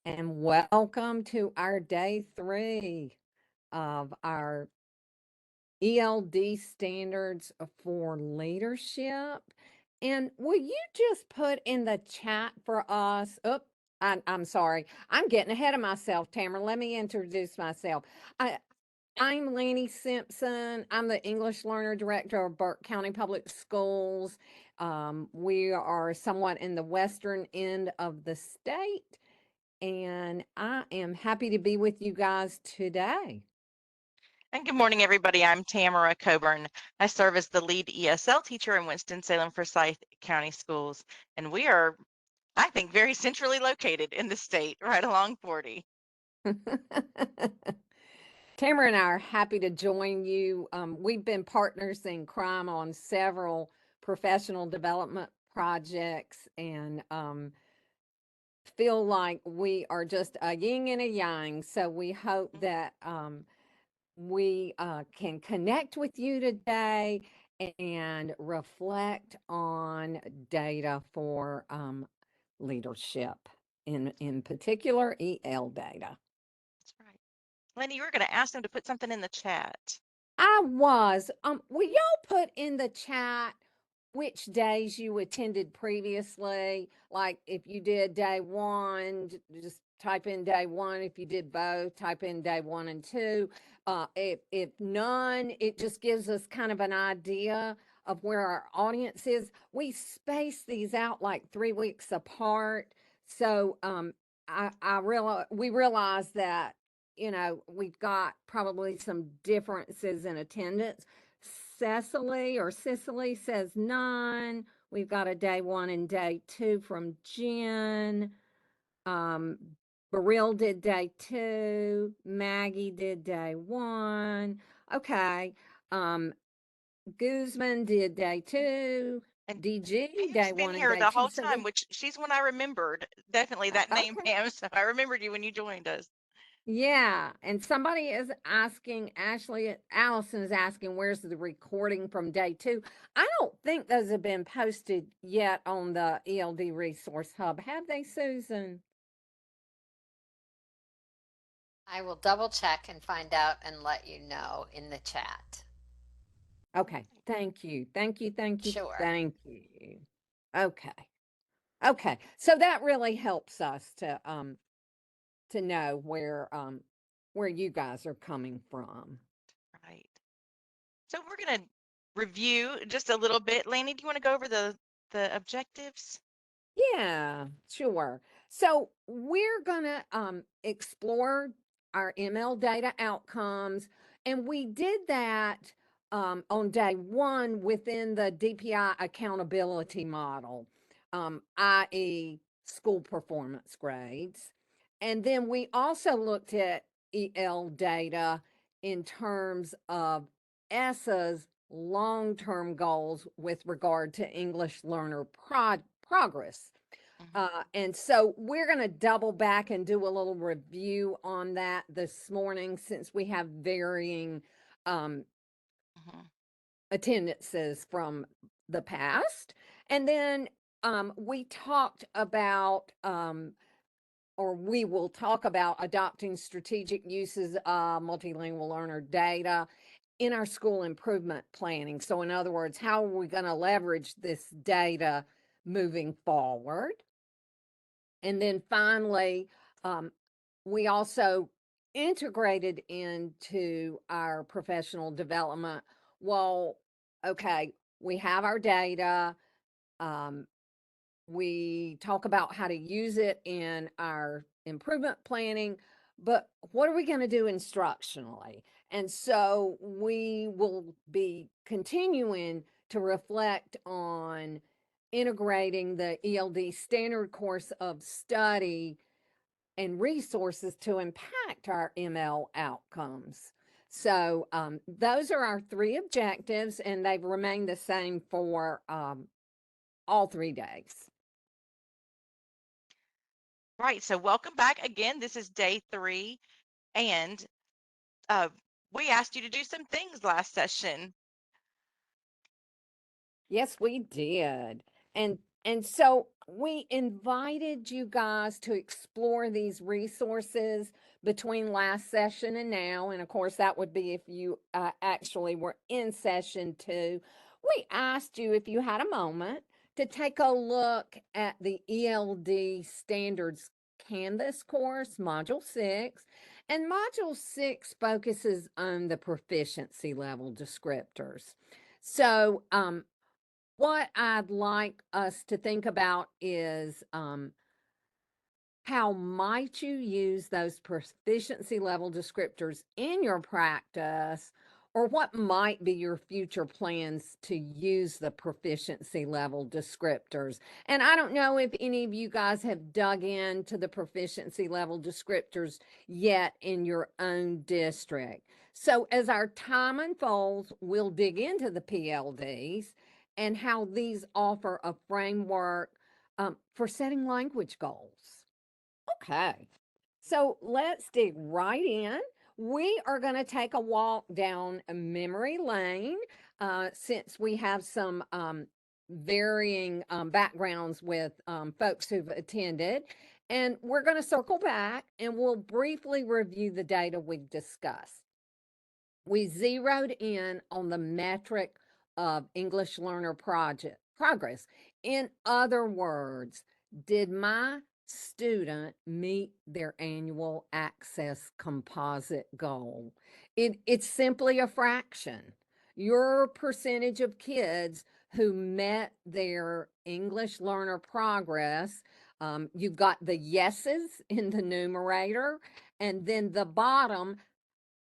and welcome to our day 3 of our ELD standards for leadership. And will you just put in the chat for us? I'm sorry. I'm getting ahead of myself, Tamara. Let me introduce myself. I, I'm Lanny Simpson. I'm the English Learner Director of Burke County Public Schools. We are somewhat in the western end of the state, and I am happy to be with you guys today. And good morning, everybody. I'm Tamara Coburn. I serve as the lead ESL teacher in Winston-Salem Forsyth County Schools. And we are, I think, very centrally located in the state, right along 40. Tamara and I are happy to join you. We've been partners in crime on several professional development projects and feel like we are just a yin and a yang. So we hope that we can connect with you today and reflect on data for leadership, in particular EL data. That's right. Lenny, you were going to ask them to put something in the chat. I was. Will y'all put in the chat which days you attended previously? Like if you did day one, just type in day one. If you did both, type in day 1 and 2. If none, it just gives us kind of an idea of where our audience is. We space these out like 3 weeks apart. So we realize that we've got probably some differences in attendance. Cicely says none. We've got a day 1 and day 2 from Jen. Um, Beryl did day 2. Maggie did day 1. Okay. Um, Guzman did day 2. And DG Pam's day been 1 and here day the 2. whole So time, we which she's one I remembered. Definitely that name, okay. Pam. So I remembered you when you joined us. Yeah, and somebody is asking, Allison is asking, where's the recording from day 2? I don't think those have been posted yet on the ELD Resource Hub. Have they, Susan? I will double check and find out and let you know in the chat. Okay, thank you. Thank you, thank you, Sure. thank you. Okay. Okay. So that really helps us to know where you guys are coming from. Right. So we're going to review just a little bit. Lanny, do you want to go over the objectives? Yeah, sure. So we're gonna explore our ML data outcomes, and we did that on day 1 within the DPI accountability model, i.e., school performance grades. And then we also looked at EL data in terms of ESSA's long-term goals with regard to English learner progress. And so we're going to double back and do a little review on that this morning since we have varying um, Mm-hmm. attendances from the past. And then we talked about or we will talk about adopting strategic uses of multilingual learner data in our school improvement planning. So, in other words, how are we going to leverage this data moving forward? And then finally, um, we also integrated into our professional development. Well, okay, we have our data. Um, we talk about how to use it in our improvement planning, but what are we going to do instructionally? And so we will be continuing to reflect on integrating the ELD standard course of study and resources to impact our ML outcomes. So those are our 3 objectives, and they've remained the same for all 3 days. Right. So welcome back again. This is day 3, and uh, we asked you to do some things last session. Yes, we did. And And so we invited you guys to explore these resources between last session and now. And of course, that would be if you actually were in session 2. We asked you if you had a moment to take a look at the ELD Standards Canvas course, Module 6. And Module 6 focuses on the proficiency level descriptors. So, what I'd like us to think about is how might you use those proficiency level descriptors in your practice, or what might be your future plans to use the proficiency level descriptors? And I don't know if any of you guys have dug into the proficiency level descriptors yet in your own district. So as our time unfolds, we'll dig into the PLDs and how these offer a framework for setting language goals. Okay, so let's dig right in. We are going to take a walk down a memory lane since we have some varying backgrounds with folks who've attended. And we're going to circle back and we'll briefly review the data we've discussed. We zeroed in on the metric of English learner progress. In other words, did my student meet their annual access composite goal? It's simply a fraction. Your percentage of kids who met their English learner progress, you've got the yeses in the numerator, and then the bottom,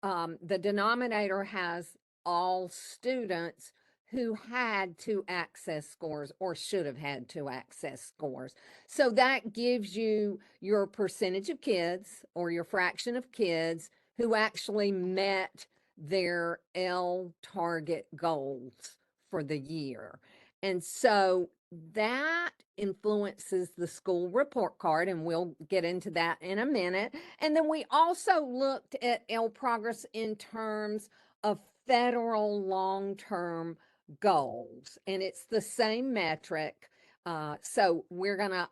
the denominator has all students who had 2 access scores or should have had 2 access scores. So that gives you your percentage of kids or your fraction of kids who actually met their L target goals for the year. And so that influences the school report card, and we'll get into that in a minute. And then we also looked at L progress in terms of federal long-term goals, and it's the same metric. So we're gonna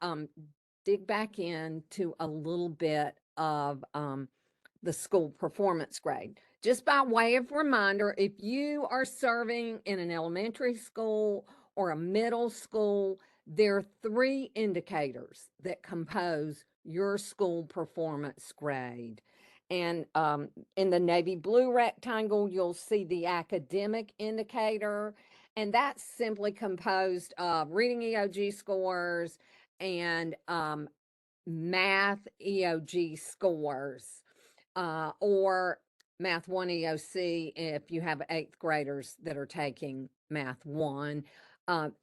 dig back into a little bit of the school performance grade. Just by way of reminder, if you are serving in an elementary school or a middle school, there are 3 indicators that compose your school performance grade. And in the navy blue rectangle, you'll see the academic indicator, and that's simply composed of reading EOG scores and math EOG scores, or Math 1 EOC if you have 8th graders that are taking Math 1.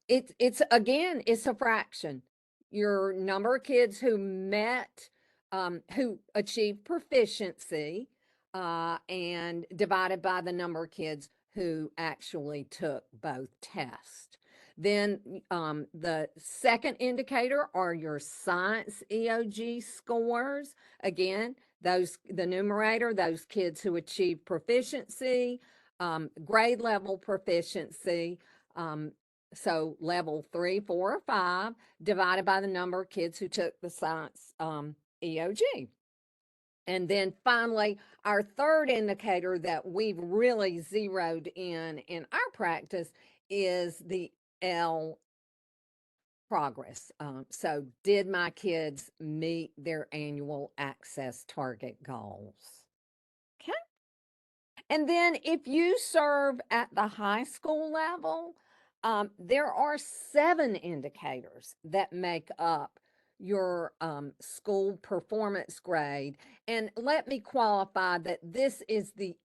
It's again, it's a fraction. Your number of kids who met, who achieved proficiency, and divided by the number of kids who actually took both tests. Then the second indicator are your science EOG scores. Again, the numerator, those kids who achieve proficiency, grade level proficiency, so level 3, 4, or 5, divided by the number of kids who took the science EOG. And then finally, our third indicator that we've really zeroed in our practice is the L progress. So did my kids meet their annual access target goals? Okay. And then if you serve at the high school level, there are 7 indicators that make up your school performance grade. And let me qualify that this is the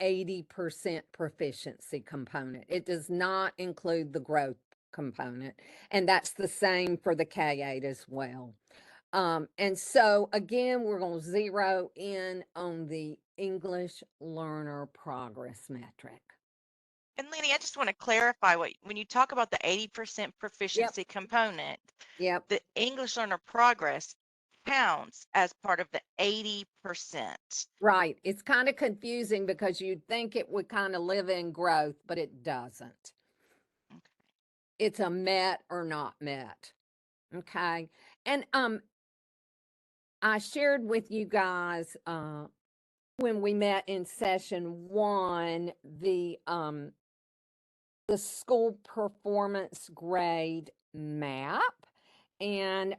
80% proficiency component. It does not include the growth component, and that's the same for the K-8 as well. And so again, we're going to zero in on the English learner progress metric. And Lenny, I just want to clarify when you talk about the 80% Yep. proficiency component, Yep. the English learner progress counts as part of the 80%. Right. It's kind of confusing because you'd think it would kind of live in growth, but it doesn't. Okay. it's a met or not met. Okay. And I shared with you guys when we met in session 1 the school performance grade map. And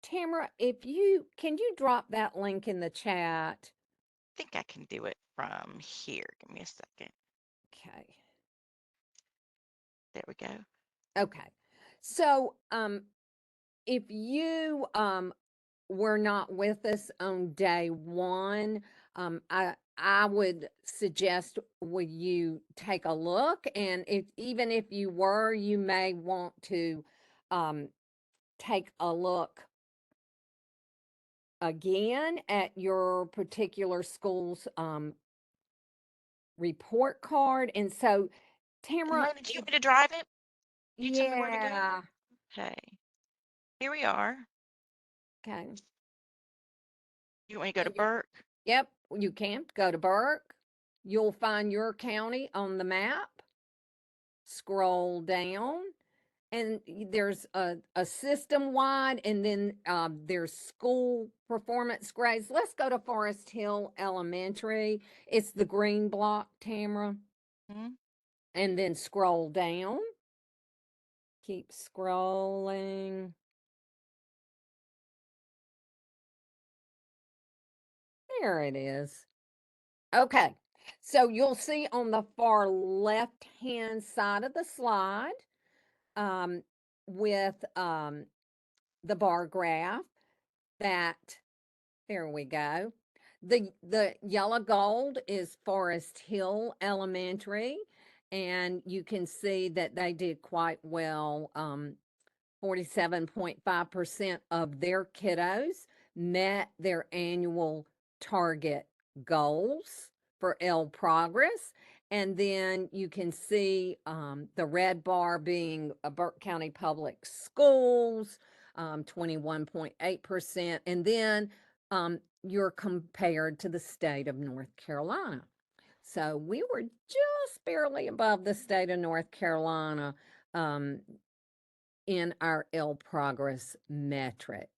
Tamara, if you can you drop that link in the chat? I think I can do it from here. Give me a second. Okay. There we go. Okay. So if you were not with us on day 1, I would suggest would you take a look, and if even if you were, you may want to take a look again at your particular school's report card. And so, And Tamara, Lena, do you want me to drive it? You tell me where to go? yeah, Okay. Here we are. okay. You want me to go to And you, Burke? yep, you can go to Burke. You'll find your county on the map. Scroll down, and there's a system wide, and then there's school performance grades. Let's go to Forest Hill Elementary. It's the green block, Tamara. Hmm? And then scroll down. Keep scrolling. There it is. Okay. So you'll see on the far left hand side of the slide um, with the bar graph that there we go. The yellow gold is Forest Hill Elementary, and you can see that they did quite well. 47.5% of their kiddos met their annual target goals for L progress. And then you can see the red bar being Burke County Public Schools, 21.8%. And then you're compared to the state of North Carolina. So we were just barely above the state of North Carolina in our L progress metric.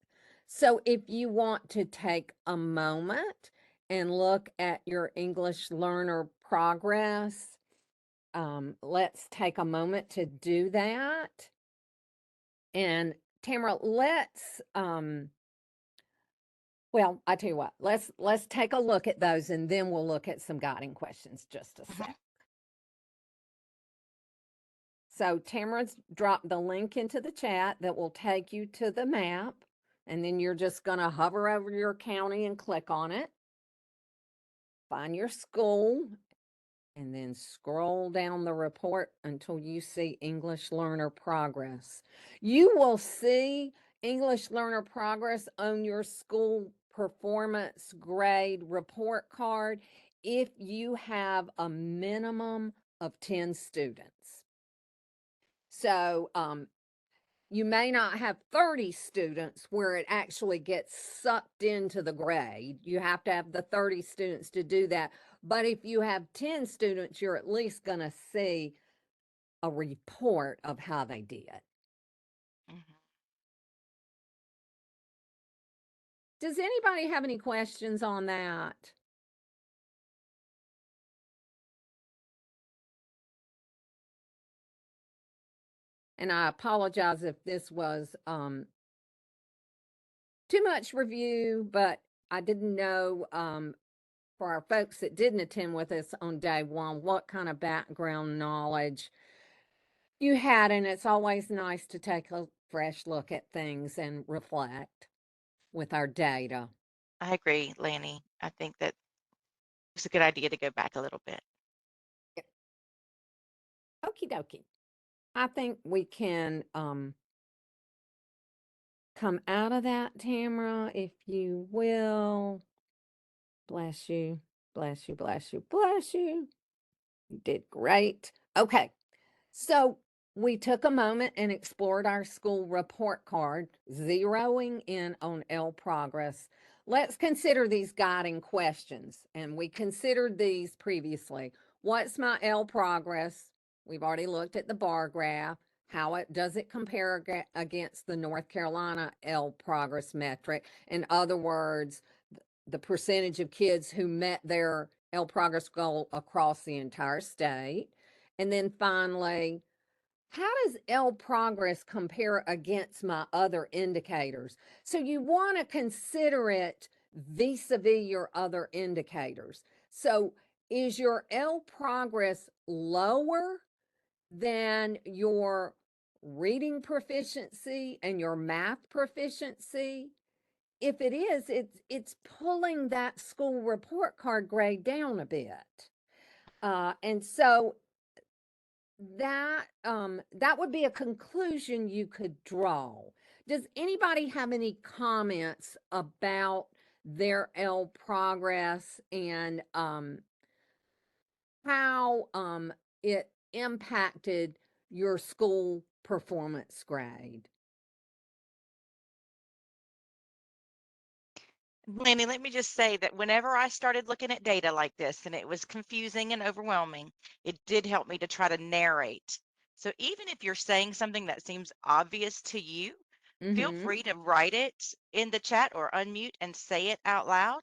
So if you want to take a moment and look at your English learner progress, let's take a moment to do that. And Tamara, well, I tell you what, let's take a look at those, and then we'll look at some guiding questions just a sec. So Tamara's dropped the link into the chat that will take you to the map, and then you're just going to hover over your county and click on it. Find your school, and then scroll down the report until you see English learner progress. You will see English learner progress on your school performance grade report card if you have a minimum of 10 students. So you may not have 30 students where it actually gets sucked into the grade. You have to have the 30 students to do that. But if you have 10 students, you're at least going to see a report of how they did. Mm-hmm. Does anybody have any questions on that? And I apologize if this was too much review, but I didn't know for our folks that didn't attend with us on day 1 what kind of background knowledge you had. And it's always nice to take a fresh look at things and reflect with our data. I agree, Lanny. I think that it's a good idea to go back a little bit. Okie dokie. I think we can come out of that, Tamara, if you will. Bless you, bless you, bless you, bless you. You did great. Okay, so we took a moment and explored our school report card, zeroing in on L progress. Let's consider these guiding questions, and we considered these previously. What's my L progress? We've already looked at the bar graph. How does it compare against the North Carolina L progress metric? In other words, the percentage of kids who met their L progress goal across the entire state. And then finally, how does L progress compare against my other indicators? So you want to consider it vis-a-vis your other indicators. So is your L progress lower than your reading proficiency and your math proficiency? If it is, it's pulling that school report card grade down a bit. And so that would be a conclusion you could draw. Does anybody have any comments about their L progress and how it impacted your school performance grade? Lanny, let me just say that whenever I started looking at data like this and it was confusing and overwhelming, it did help me to try to narrate. So even if you're saying something that seems obvious to you, feel Mm-hmm. free to write it in the chat or unmute and say it out loud.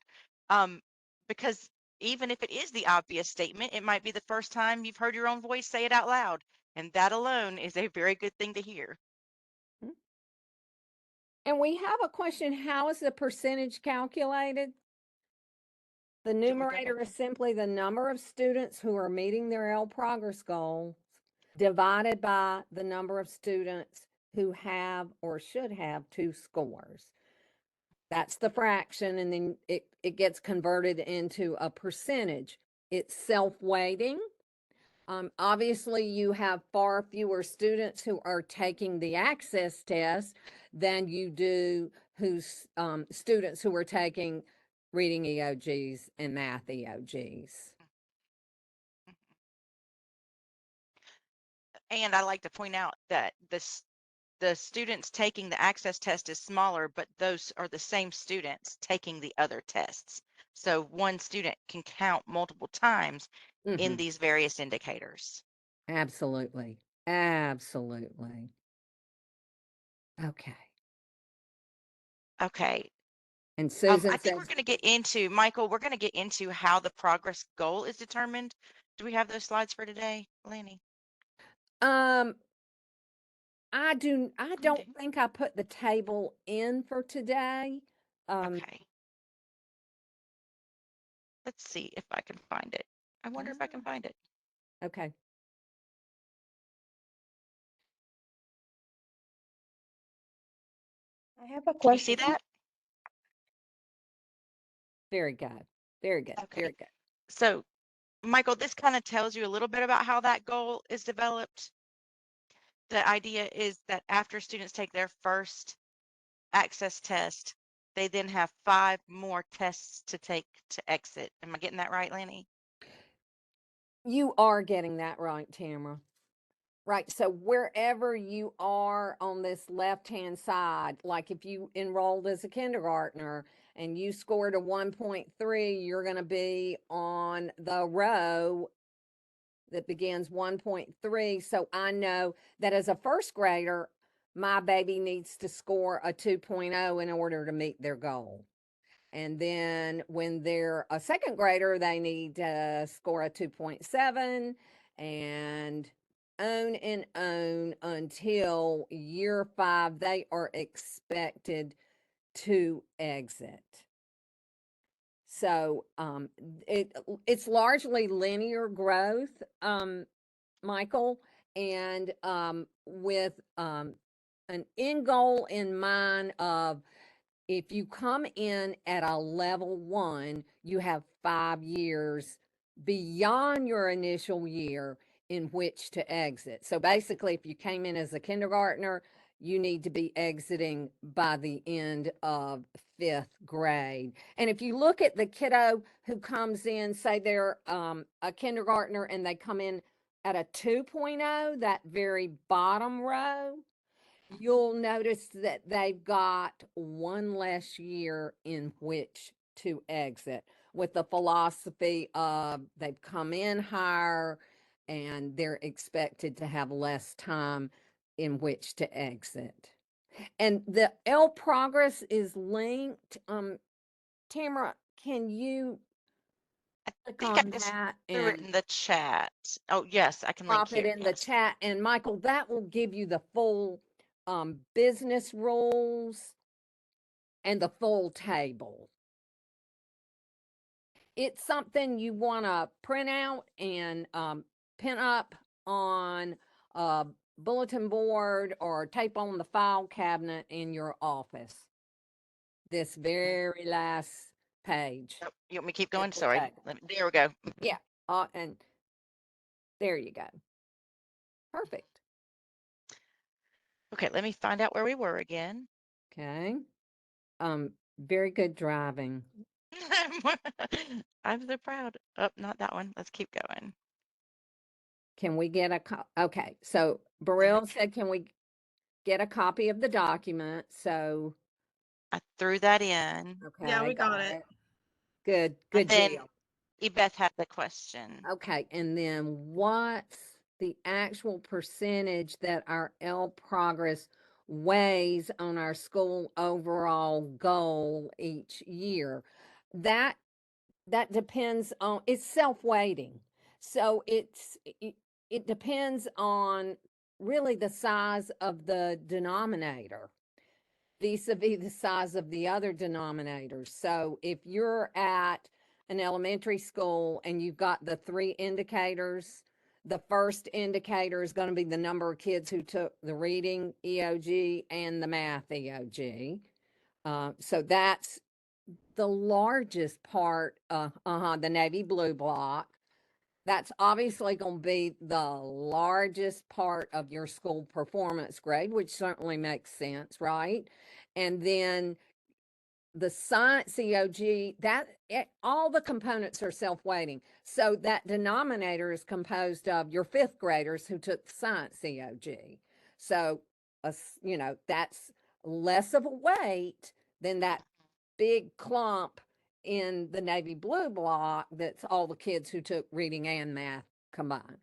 Um, because even if it is the obvious statement, it might be the first time you've heard your own voice say it out loud. And that alone is a very good thing to hear. And we have a question, how is the percentage calculated? The Should we go back numerator is simply the number of students who are meeting their L progress goals divided by the number of students who have or should have 2 scores. That's the fraction, and then it gets converted into a percentage. It's self-weighting. Obviously, you have far fewer students who are taking the access test than you do who's students who are taking reading EOGs and math EOGs. And I like to point out that the students taking the access test is smaller, but those are the same students taking the other tests. So one student can count multiple times in Mm-hmm. these various indicators. Absolutely. Absolutely. Okay. Okay. And I Susan think we're says, going to get into, Michael, we're going to get into how the progress goal is determined. Do we have those slides for today, Lanny? I We don't do. think I put the table in for today. Okay. Let's see if I can find it. I wonder if I can find it. Okay. I have a Can you see question. that? Very good. Very good. Okay. Very good. So, Michael, this kind of tells you a little bit about how that goal is developed. The idea is that after students take their first access test, they then have 5 more tests to take to exit. Am I getting that right, Lanny? You are getting that right, Tamara. Right. So wherever you are on this left-hand side, like if you enrolled as a kindergartner and you scored a 1.3, you're going to be on the row that begins 1.3. So I know that as a first grader, my baby needs to score a 2.0 in order to meet their goal. And then when they're a second grader, they need to score a 2.7 and on until year 5, they are expected to exit. So it's largely linear growth, Michael, and with an end goal in mind of if you come in at a level 1, you have 5 years beyond your initial year in which to exit. So basically, if you came in as a kindergartner, you need to be exiting by the end of 5th grade. And if you look at the kiddo who comes in, say they're a kindergartner and they come in at a 2.0, that very bottom row, you'll notice that they've got 1 less year in which to exit, with the philosophy of they've come in higher and they're expected to have less time in which to exit. And the L progress is linked. Tamara, can you I click think I on just that threw it and in the chat. Oh, yes, I can link drop it here. in the Yes. chat? And Michael, that will give you the full business rules and the full table. It's something you want to print out and pin up on a bulletin board or tape on the file cabinet in your office. This very last page. Oh, you want me to keep is going? the Sorry. table. There we go. Yeah. And there you go. Perfect. Okay, let me find out where we were again. Okay. Very good driving. I'm so proud. Oh, not that one. Let's keep going. Can we get okay. So Burrell said, can we get a copy of the document? So, I threw that in. okay. Yeah, we got it. Good, And good then deal. Ebeth had the question. Okay. And then what's the actual percentage that our L progress weighs on our school overall goal each year? That depends on, it's self-weighting. So it depends on really the size of the denominator vis-a-vis the size of the other denominators. So if you're at an elementary school and you've got the three indicators, the first indicator is going to be the number of kids who took the reading EOG and the math EOG. So that's the largest part, the navy blue block. That's obviously going to be the largest part of your school performance grade, which certainly makes sense, right? And then the science EOG, all the components are self-weighting. So that denominator is composed of your fifth graders who took science EOG. So, that's less of a weight than that big clump in the navy blue block that's all the kids who took reading and math combined.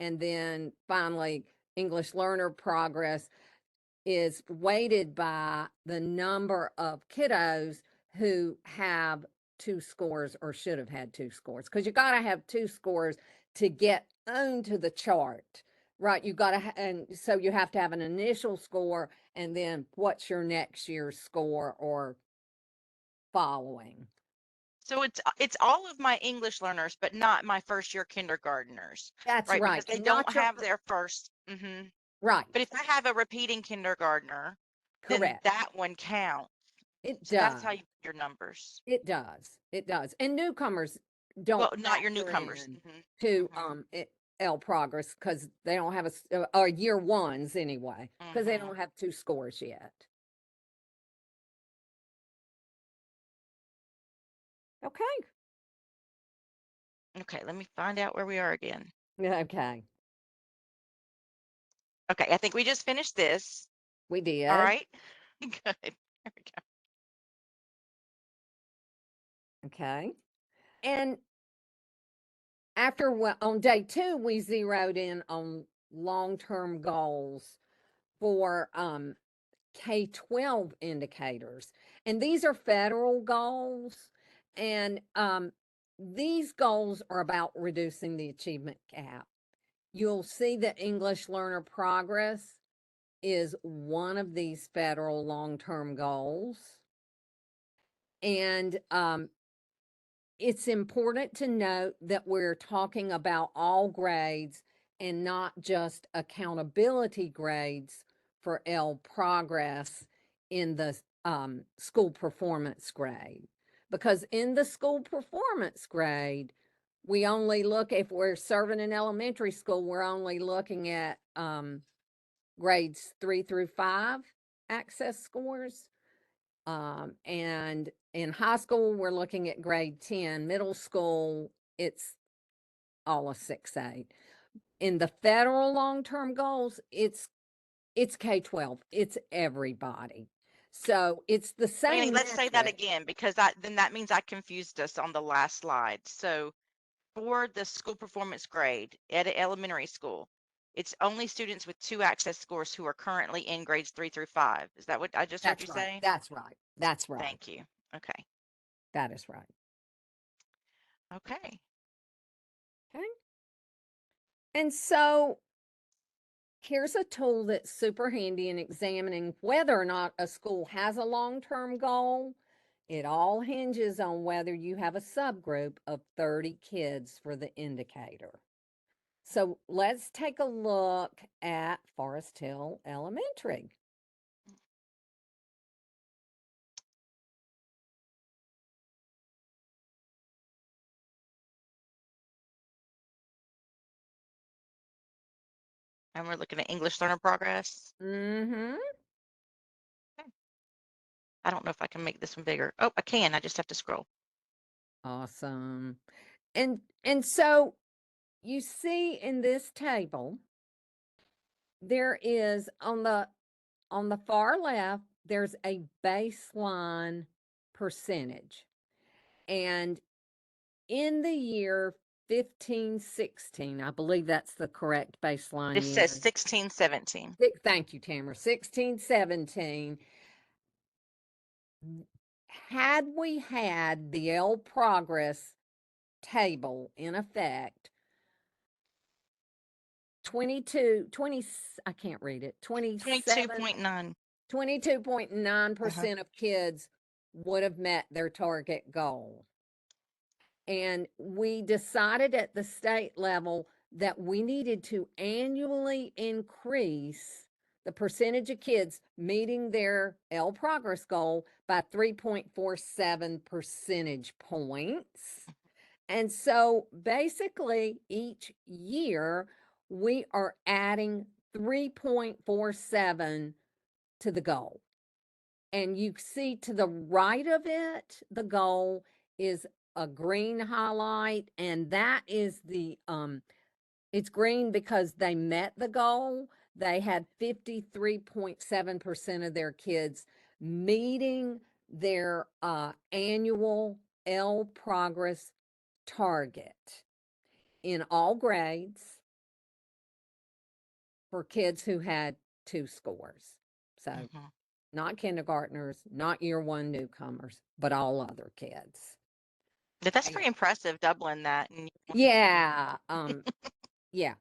And then finally, English learner progress is weighted by the number of kiddos who have two scores or should have had two scores, because you got to have two scores to get onto the chart, right? You got to and so you have to have an initial score, and then what's your next year's score or following. So it's all of my English learners, but not my first year kindergartners, That's right? right. Because they don't Not your have their first. right. But if I have a repeating kindergartner, then Correct. that one counts. It So that's does. how you put your numbers. It does. It does. And newcomers don't Well, not your factor newcomers. in to L progress because they don't have or year ones anyway, because they don't have two scores yet. Okay. Okay, let me find out where we are again. Okay. Okay, I think we just finished this. We did. All right. Good. There we go. Okay. And after on day 2, we zeroed in on long-term goals for K-12 indicators. And these are federal goals. And these goals are about reducing the achievement gap. You'll see that English learner progress is one of these federal long-term goals. And it's important to note that we're talking about all grades and not just accountability grades for L progress in the school performance grade. Because in the school performance grade, we only look, if we're serving an elementary school, we're only looking at grades 3 through 5 access scores. And in high school, we're looking at grade 10. Middle school, it's all a 6-8. In the federal long-term goals, it's K-12. It's everybody. So it's the same Annie, let's say that metric. again because then that means I confused us on the last slide. So for the school performance grade at an elementary school, it's only students with 2 access scores who are currently in grades 3 through 5. Is that what I just heard That's you right. say? That's right. That's right. Thank you. Okay. That is right. Okay. Okay. And so here's a tool that's super handy in examining whether or not a school has a long-term goal. It all hinges on whether you have a subgroup of 30 kids for the indicator. So let's take a look at Forest Hill Elementary. And we're looking at English learner progress. Mm-hmm. Okay. I don't know if I can make this one bigger. Oh, I can. I just have to scroll. Awesome. And so you see in this table, there is on the far left, there's a baseline percentage. And in the year 1516, I believe that's the correct baseline This year. says 16, 17. Thank you, Tamara. 1617. Had we had the L progress table in effect, 20, I can't read it, 22.9. 22.9% of kids would have met their target goal. And we decided at the state level that we needed to annually increase the percentage of kids meeting their L progress goal by 3.47 percentage points. And so basically each year we are adding 3.47 to the goal. And you see to the right of it, the goal is a green highlight, and that is it's green because they met the goal. They had 53.7% of their kids meeting their annual L progress target in all grades for kids who had 2 scores. So not kindergartners, not year 1 newcomers, but all other kids. That's pretty impressive, doubling that. Yeah. Yeah.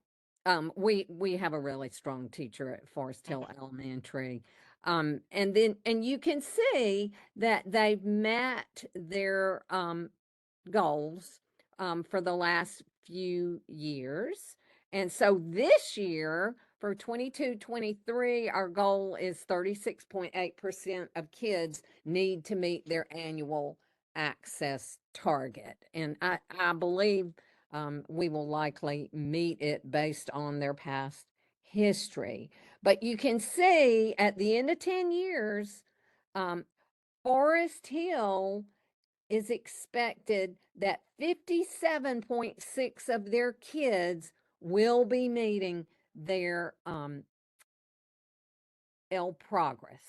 We have a really strong teacher at Forest Hill Elementary. And you can see that they've met their goals for the last few years. And so this year for 22-23, our goal is 36.8% of kids need to meet their annual access target. And I believe we will likely meet it based on their past history. But you can see at the end of 10 years, Forest Hill is expected that 57.6 of their kids will be meeting their L progress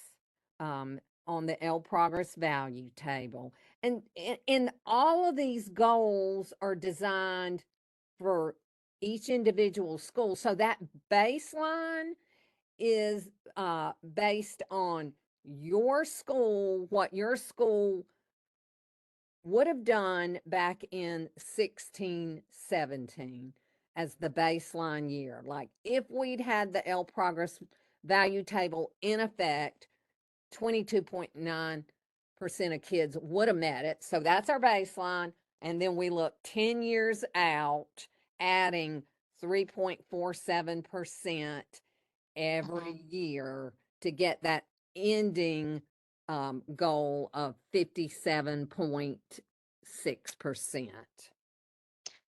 on the L progress value table. And all of these goals are designed for each individual school. So that baseline is based on your school, what your school would have done back in 1617 as the baseline year. Like if we'd had the L progress value table in effect, 22.9% of kids would have met it. So that's our baseline. And then we look 10 years out, adding 3.47% every year to get that ending goal of 57.6%.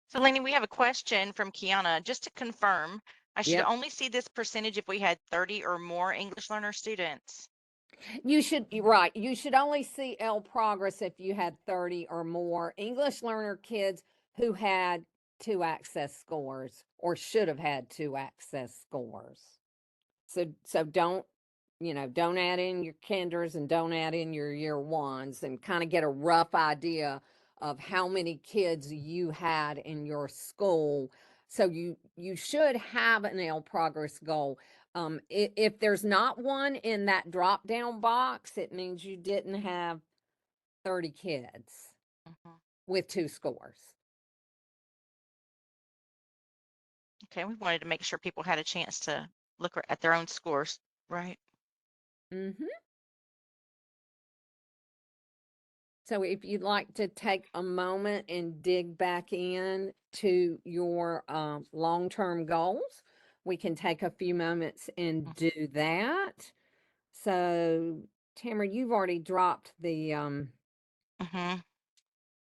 So, Lainey, we have a question from Kiana. Just to confirm, I should Yep. only see this percentage if we had 30 or more English learner students. You should, right. You should only see L progress if you had 30 or more English learner kids who had 2 access scores or should have had 2 access scores. So don't, don't add in your kinders and don't add in your year 1s, and kind of get a rough idea of how many kids you had in your school So you should have an L progress goal. If there's not one in that drop down box, it means you didn't have 30 kids Mhm. with 2 scores. Okay, we wanted to make sure people had a chance to look at their own scores, right? Mhm. So if you'd like to take a moment and dig back in to your long-term goals, we can take a few moments and do that. So, Tamara, you've already dropped Mm-hmm. The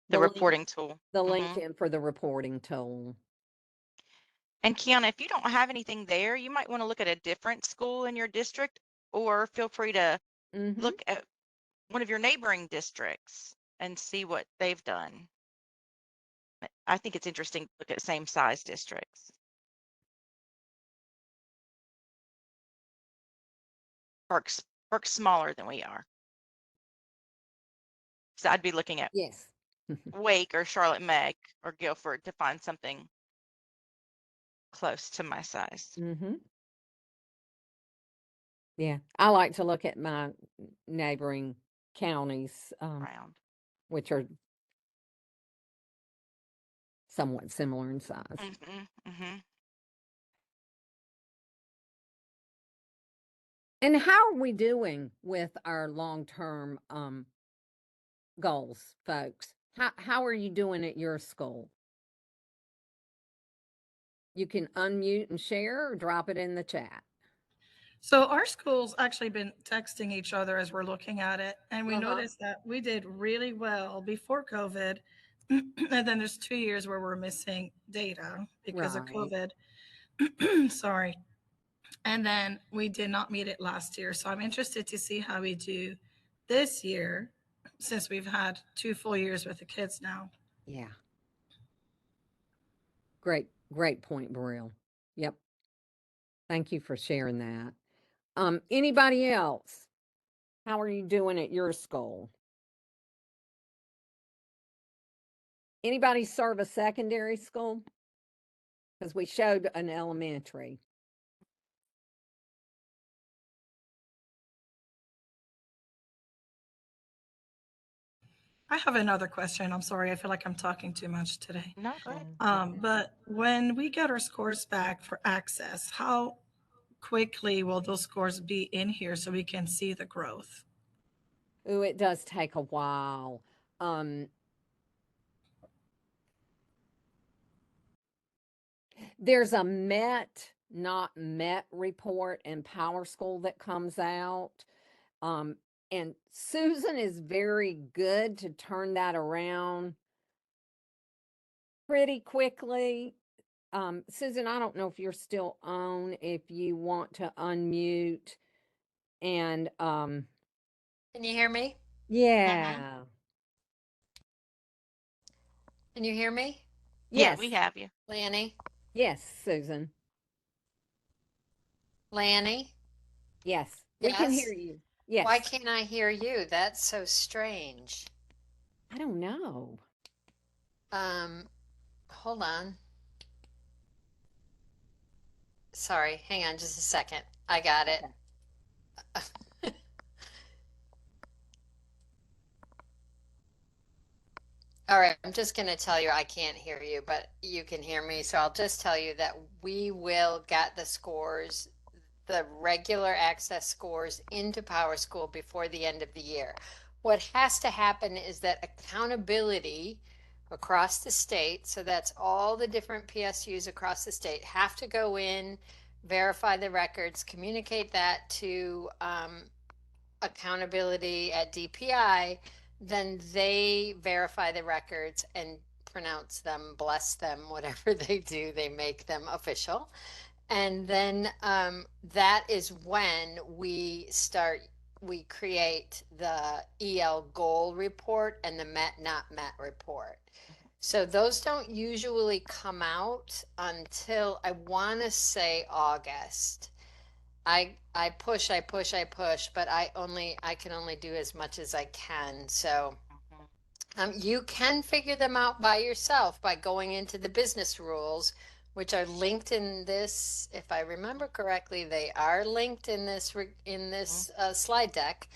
the link reporting tool. the link Mm-hmm. in for the reporting tool. And Kiana, if you don't have anything there, you might want to look at a different school in your district, or feel free to Mhm. look at one of your neighboring districts and see what they've done. I think it's interesting to look at same size districts. Burke's smaller than we are. So I'd be looking at Yes. Wake or Charlotte Meg or Guilford to find something close to my size. Mhm. Yeah. I like to look at my neighboring counties, Round. which are somewhat similar in size. Mm-hmm. Mm-hmm. And how are we doing with our long-term goals, folks? How are you doing at your school? You can unmute and share or drop it in the chat. So our school's actually been texting each other as we're looking at it, and we Uh-huh. noticed that we did really well before COVID. And then there's 2 years where we're missing data because of Right. COVID. Sorry. And then we did not meet it last year. So I'm interested to see how we do this year since we've had 2 full years with the kids now. Yeah. Great point, Brill. Yep. Thank you for sharing that. Anybody else? How are you doing at your school? Anybody serve a secondary school? Because we showed an elementary. I have another question. I'm sorry. I feel like I'm talking too much today. No, go ahead. But when we get our scores back for access, how quickly will those scores be in here so we can see the growth? Ooh, it does take a while. There's a met, not met report in Power School that comes out. Um, and Susan is very good to turn that around pretty quickly. Susan, I don't know if you're still on, if you want to unmute and Can you hear me? Mm-hmm. yeah. Can you hear me? Yeah, Yes. we have you. Lanny? Yes, Susan. Lanny? Yes. We can hear Yes? you. Why Yes. can't I hear you? That's so strange. I don't know. Um, hold on. Sorry, hang on just a second. I got it. Okay. All right, I'm just going to tell you I can't hear you, but you can hear me. So I'll just tell you that we will get the scores, the regular access scores into Power School before the end of the year. What has to happen is that accountability across the state, so that's all the different PSUs across the state, have to go in, verify the records, communicate that to accountability at DPI, then they verify the records and pronounce them, bless them, whatever they do, they make them official. And then that is when we create the EL goal report and the met not met report. So those don't usually come out until I want to say August. I push, but I can only do as much as I can. So Mm-hmm. you can figure them out by yourself by going into the business rules, which are linked in this, if I remember correctly, they are linked in this slide deck.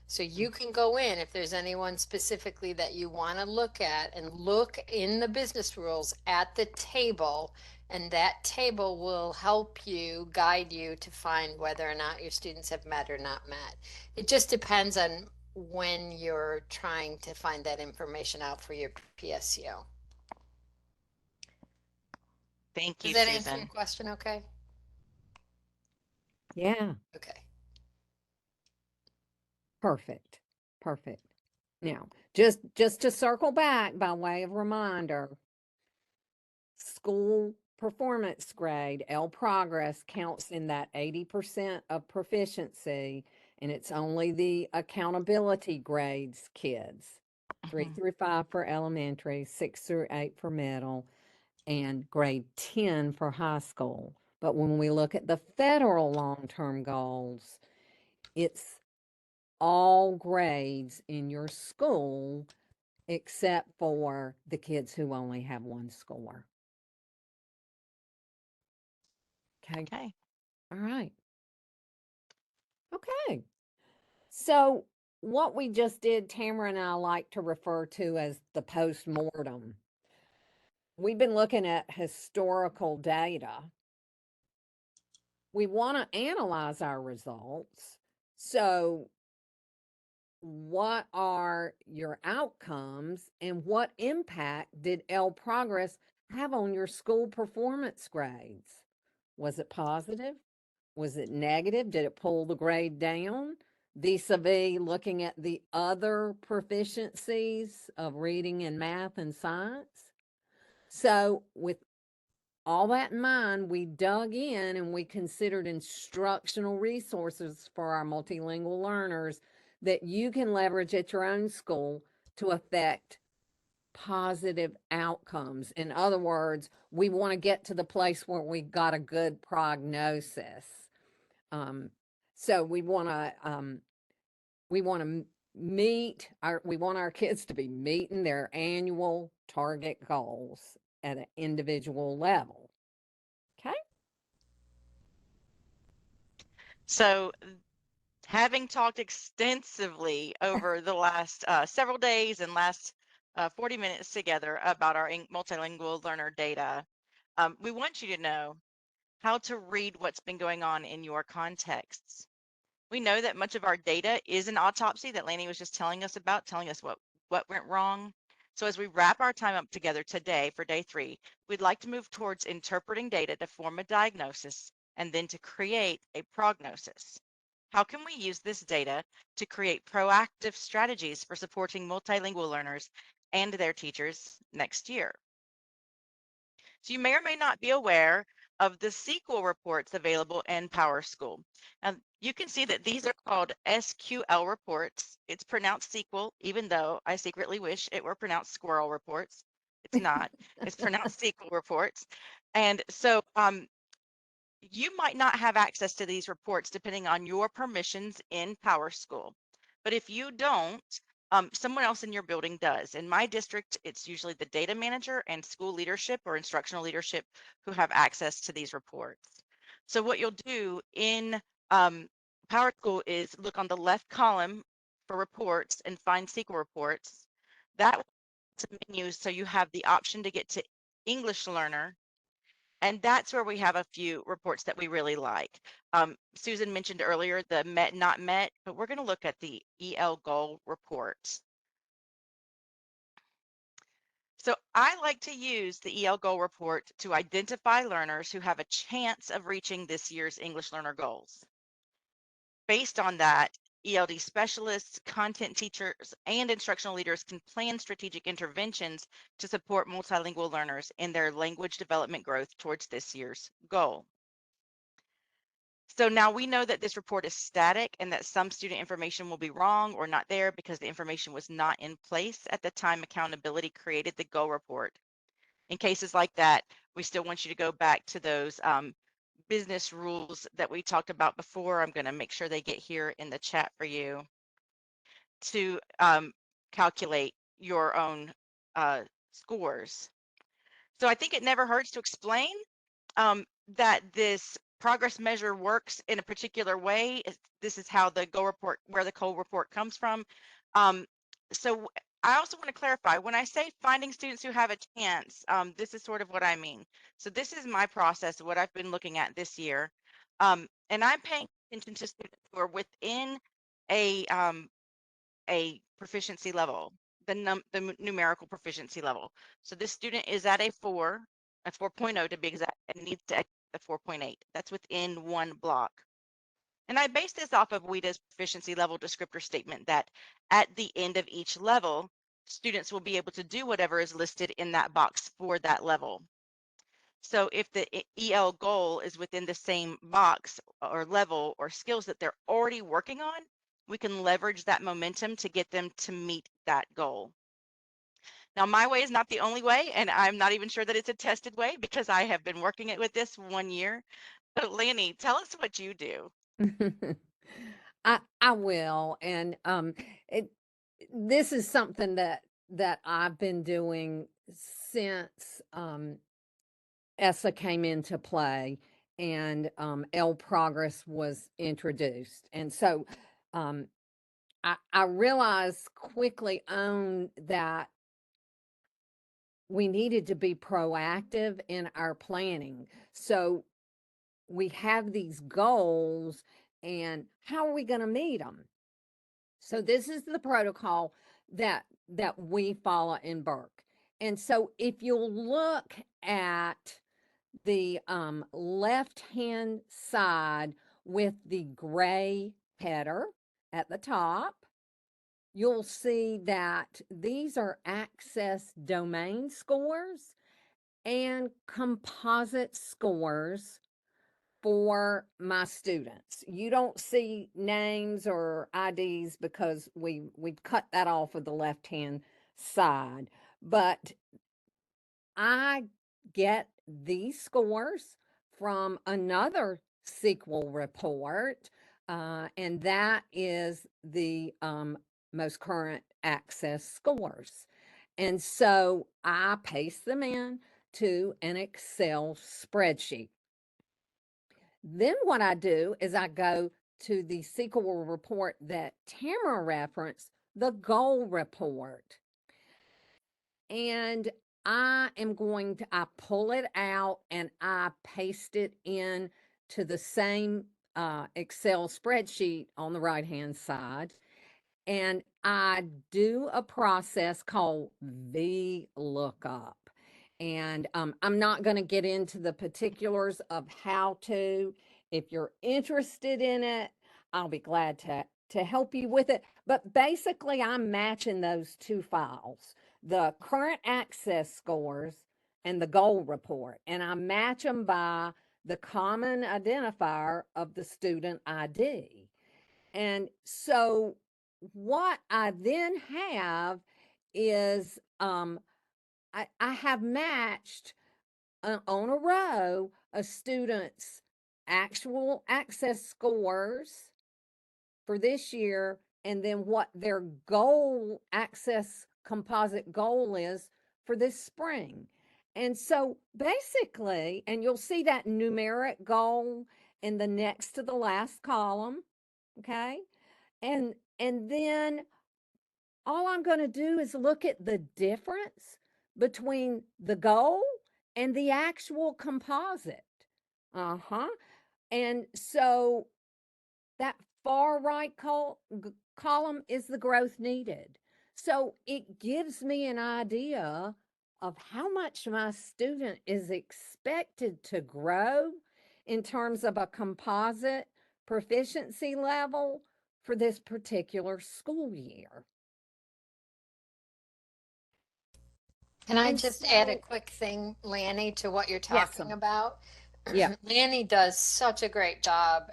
So you can go in if there's anyone specifically that you want to look at and look in the business rules at the table, and that table will help you, guide you to find whether or not your students have met or not met. It just depends on when you're trying to find that information out for your PSU. Thank Does you, that answer your Susan. question okay? Yeah, Okay. perfect. Perfect. Now, just to circle back by way of reminder, school performance grade, L progress, counts in that 80% of proficiency, and it's only the accountability grades kids. 3 Mhm. through 5 for elementary, 6 through 8 for middle, and grade 10 for high school. But when we look at the federal long-term goals, it's all grades in your school except for the kids who only have one score. Okay. Okay. All right. Okay. So what we just did, Tamara and I like to refer to as the post-mortem. We've been looking at historical data. We want to analyze our results. So what are your outcomes and what impact did L progress have on your school performance grades? Was it positive? Was it negative? Did it pull the grade down? Vis-a-vis looking at the other proficiencies of reading and math and science. So with all that in mind, we dug in and we considered instructional resources for our multilingual learners that you can leverage at your own school to affect positive outcomes. In other words, we want to get to the place where we got a good prognosis. Um, so we want to we want our kids to be meeting their annual target goals at an individual level. Okay. So, having talked extensively over the last several days and last 40 minutes together about our multilingual learner data, we want you to know how to read what's been going on in your contexts. We know that much of our data is an autopsy that Lanny was just telling us about, telling us what went wrong. So as we wrap our time up together today for day 3, we'd like to move towards interpreting data to form a diagnosis and then to create a prognosis. How can we use this data to create proactive strategies for supporting multilingual learners and their teachers next year? So you may or may not be aware of the SQL reports available in PowerSchool. And you can see that these are called SQL reports. It's pronounced SQL, even though I secretly wish it were pronounced squirrel reports. It's not. It's pronounced SQL reports. And so you might not have access to these reports depending on your permissions in PowerSchool. But if you don't, someone else in your building does. In my district, it's usually the data manager and school leadership or instructional leadership who have access to these reports. So what you'll do in PowerSchool is look on the left column for reports and find SQL reports. That to menus, so you have the option to get to English Learner, and that's where we have a few reports that we really like. Susan mentioned earlier the met, not met, but we're going to look at the EL goal report. So I like to use the EL goal report to identify learners who have a chance of reaching this year's English learner goals. Based on that, ELD specialists, content teachers, and instructional leaders can plan strategic interventions to support multilingual learners in their language development growth towards this year's goal. So now we know that this report is static and that some student information will be wrong or not there because the information was not in place at the time accountability created the goal report. In cases like that, we still want you to go back to those business rules that we talked about before. I'm going to make sure they get here in the chat for you to calculate your own scores. So I think it never hurts to explain that this progress measure works in a particular way. This is how the goal report, where the goal report comes from. Um, so I also want to clarify, when I say finding students who have a chance, this is sort of what I mean. So this is my process, what I've been looking at this year. And I'm paying attention to students who are within a proficiency level, the numerical proficiency level. So this student is at a 4.0 to be exact, and needs to exit the 4.8. That's within one block. And I base this off of WIDA's proficiency level descriptor statement that at the end of each level, students will be able to do whatever is listed in that box for that level. So if the EL goal is within the same box or level or skills that they're already working on, we can leverage that momentum to get them to meet that goal. Now, my way is not the only way, and I'm not even sure that it's a tested way because I have been working it with this 1 year. But Lanny, tell us what you do. I will, and it this is something that I've been doing since ESSA came into play and L Progress was introduced, and so I realized quickly on that we needed to be proactive in our planning. So we have these goals, and how are we going to meet them? So this is the protocol that we follow in Burke. And so if you'll look at the left hand side with the gray header at the top, you'll see that these are access domain scores and composite scores for my students. You don't see names or IDs because we've cut that off of the left-hand side. But I get these scores from another SQL report, and that is the most current access scores. And so I paste them in to an Excel spreadsheet. Then what I do is I go to the SQL report that Tamara referenced, the goal report. And I pull it out and I paste it in to the same Excel spreadsheet on the right hand side. And I do a process called VLOOKUP. And I'm not going to get into the particulars of how to. If you're interested in it, I'll be glad to help you with it. But basically, I'm matching those two files, the current access scores and the goal report. And I match them by the common identifier of the student ID. And so what I then have is I have matched on a row a student's actual access scores for this year and then what their goal access composite goal is for this spring. And so basically, and you'll see that numeric goal in the next to the last column, okay? And then all I'm going to do is look at the difference between the goal and the actual composite. Uh-huh. And so that far right column is the growth needed. So it gives me an idea of how much my student is expected to grow in terms of a composite proficiency level for this particular school year. Can I And just add a so, quick thing, Lanny, to what you're yes, talking about? yeah. Lanny does such a great job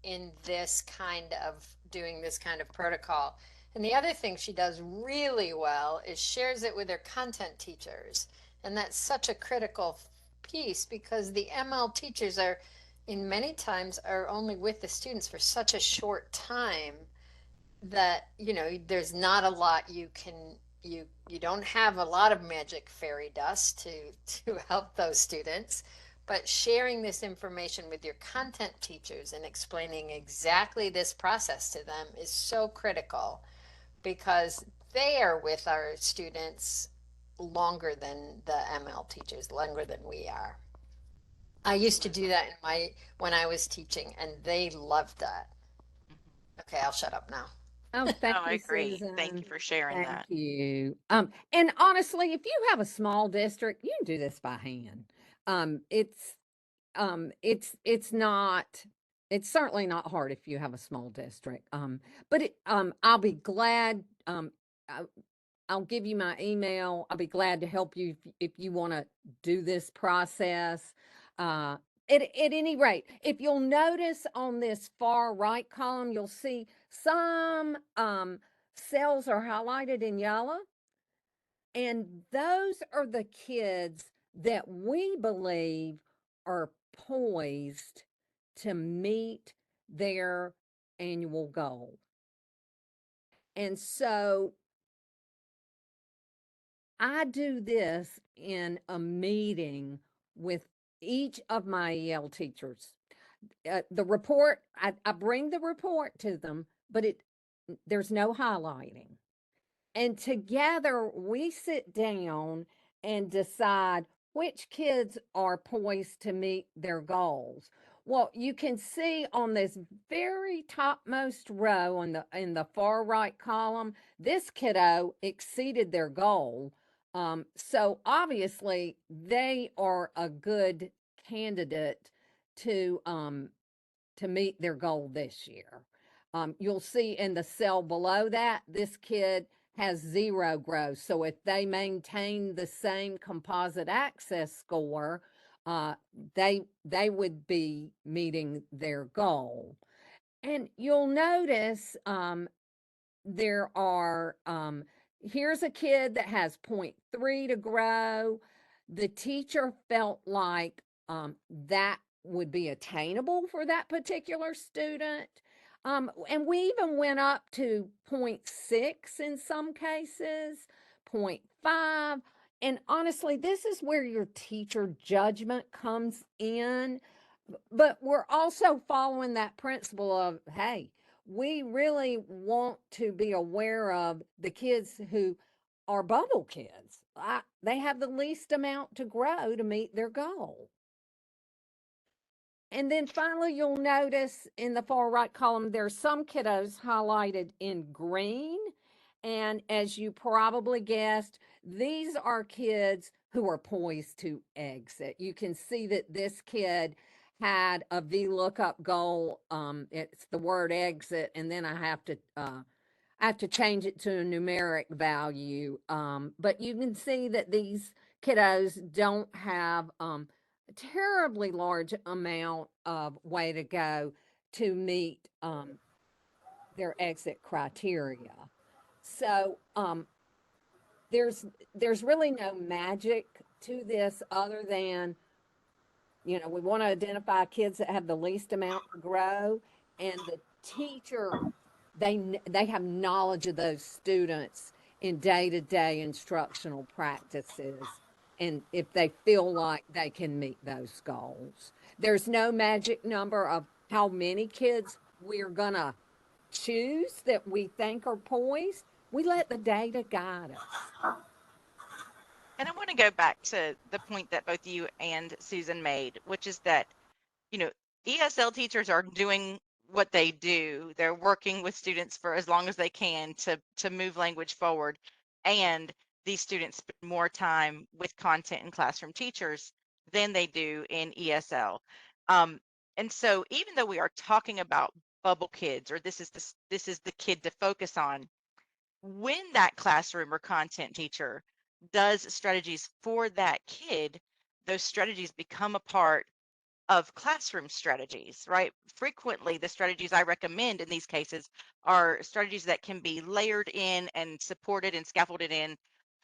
in this kind of doing this kind of protocol. And the other thing she does really well is shares it with her content teachers. And that's such a critical piece because the ML teachers are, in many times, are only with the students for such a short time that, you know, there's not a lot you don't have a lot of magic fairy dust to help those students, but sharing this information with your content teachers and explaining exactly this process to them is so critical because they are with our students longer than the ML teachers, longer than we are. I used to do that in my when I was teaching, and they loved that. Mhm. Okay, I'll shut up now. Oh, No, thank I you, agree. Thank Susan. you for sharing Thank that. you. And honestly, if you have a small district, you can do this by hand. Um, it's it's not it's certainly not hard if you have a small district. But I'll be glad. I, I'll give you my email. I'll be glad to help you if you want to do this process. Uh, at any rate, if you'll notice on this far right column, you'll see some cells are highlighted in yellow, and those are the kids that we believe are poised to meet their annual goal. And so I do this in a meeting with each of my EL teachers. The report, I bring the report to them, but there's no highlighting. And together we sit down and decide which kids are poised to meet their goals. Well, you can see on this very topmost row in the far right column, this kiddo exceeded their goal. So obviously they are a good candidate to meet their goal this year. You'll see in the cell below that, this kid has 0 growth. So if they maintain the same composite access score, uh, they would be meeting their goal. And you'll notice there are here's a kid that has zero point 0.3 to grow. The teacher felt like that would be attainable for that particular student. And we even went up to 0.6 in some cases, 0.5. And honestly, this is where your teacher judgment comes in. But we're also following that principle of, hey, we really want to be aware of the kids who are bubble kids. They have the least amount to grow to meet their goal. And then finally, you'll notice in the far right column, there's some kiddos highlighted in green. And as you probably guessed, these are kids who are poised to exit. You can see that this kid had a VLOOKUP goal. It's the word exit, and then I have to change it to a numeric value. But you can see that these kiddos don't have a terribly large amount of way to go to meet their exit criteria. So there's really no magic to this other than, you know, we want to identify kids that have the least amount to grow, and the teacher, they have knowledge of those students in day-to-day instructional practices, and if they feel like they can meet those goals. There's no magic number of how many kids we're gonna choose that we think are poised. We let the data guide us. And I want to go back to the point that both you and Susan made, which is that, you know, ESL teachers are doing what they do. They're working with students for as long as they can to move language forward. And these students spend more time with content and classroom teachers than they do in ESL. Um, and so even though we are talking about bubble kids, or this is the kid to focus on, when that classroom or content teacher does strategies for that kid, those strategies become a part of classroom strategies, right? Frequently, the strategies I recommend in these cases are strategies that can be layered in and supported and scaffolded in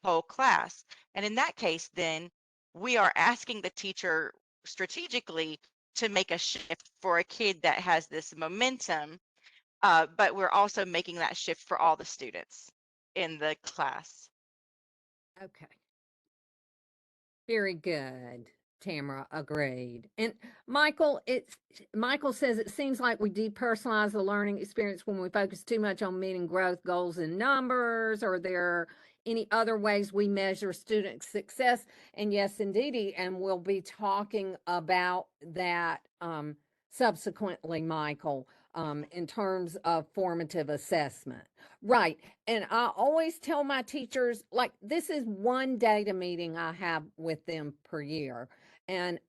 whole class. And in that case, then we are asking the teacher strategically to make a shift for a kid that has this momentum, but we're also making that shift for all the students in the class. Okay. Very good, Tamara. Agreed. And Michael says it seems like we depersonalize the learning experience when we focus too much on meeting growth goals and numbers. Are there any other ways we measure student success? And yes, indeedy, and we'll be talking about that subsequently, Michael, in terms of formative assessment. Right. And I always tell my teachers, like, this is one data meeting I have with them per year. And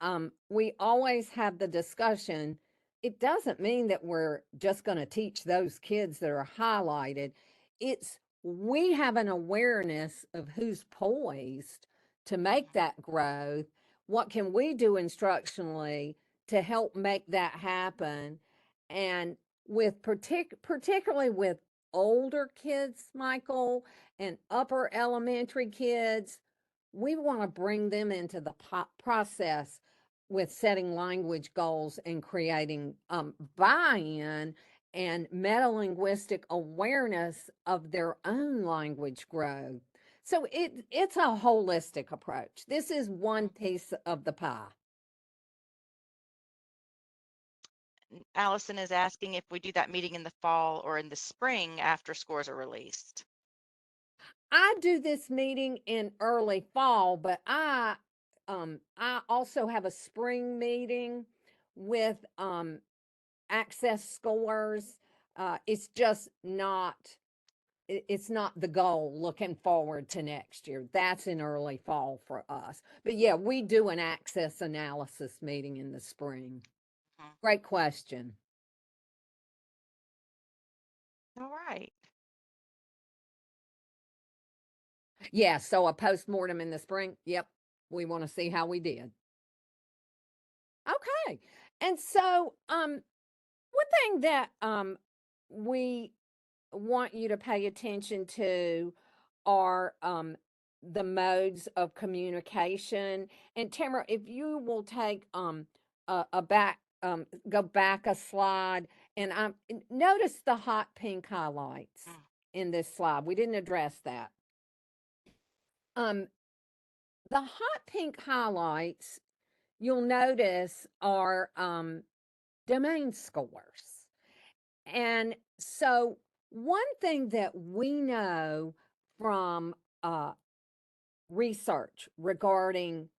we always have the discussion. It doesn't mean that we're just going to teach those kids that are highlighted. It's we have an awareness of who's poised to make that growth. What can we do instructionally to help make that happen? And with particularly with older kids, Michael, and upper elementary kids, we want to bring them into the process with setting language goals and creating buy-in and meta-linguistic awareness of their own language growth. So it's a holistic approach. This is one piece of the pie. Allison is asking if we do that meeting in the fall or in the spring after scores are released. I do this meeting in early fall, but I also have a spring meeting with access scores. It's just not it's not the goal looking forward to next year. That's in early fall for us. But yeah, we do an access analysis meeting in the spring. Great question. All right. Yeah, so a postmortem in the spring. Yep. We want to see how we did. Okay. And so one thing that we want you to pay attention to are the modes of communication. And Tamara, if you will take a back go back a slide and notice the hot pink highlights in this slide. We didn't address that. The hot pink highlights you'll notice are domain scores. And so, one thing that we know from research regarding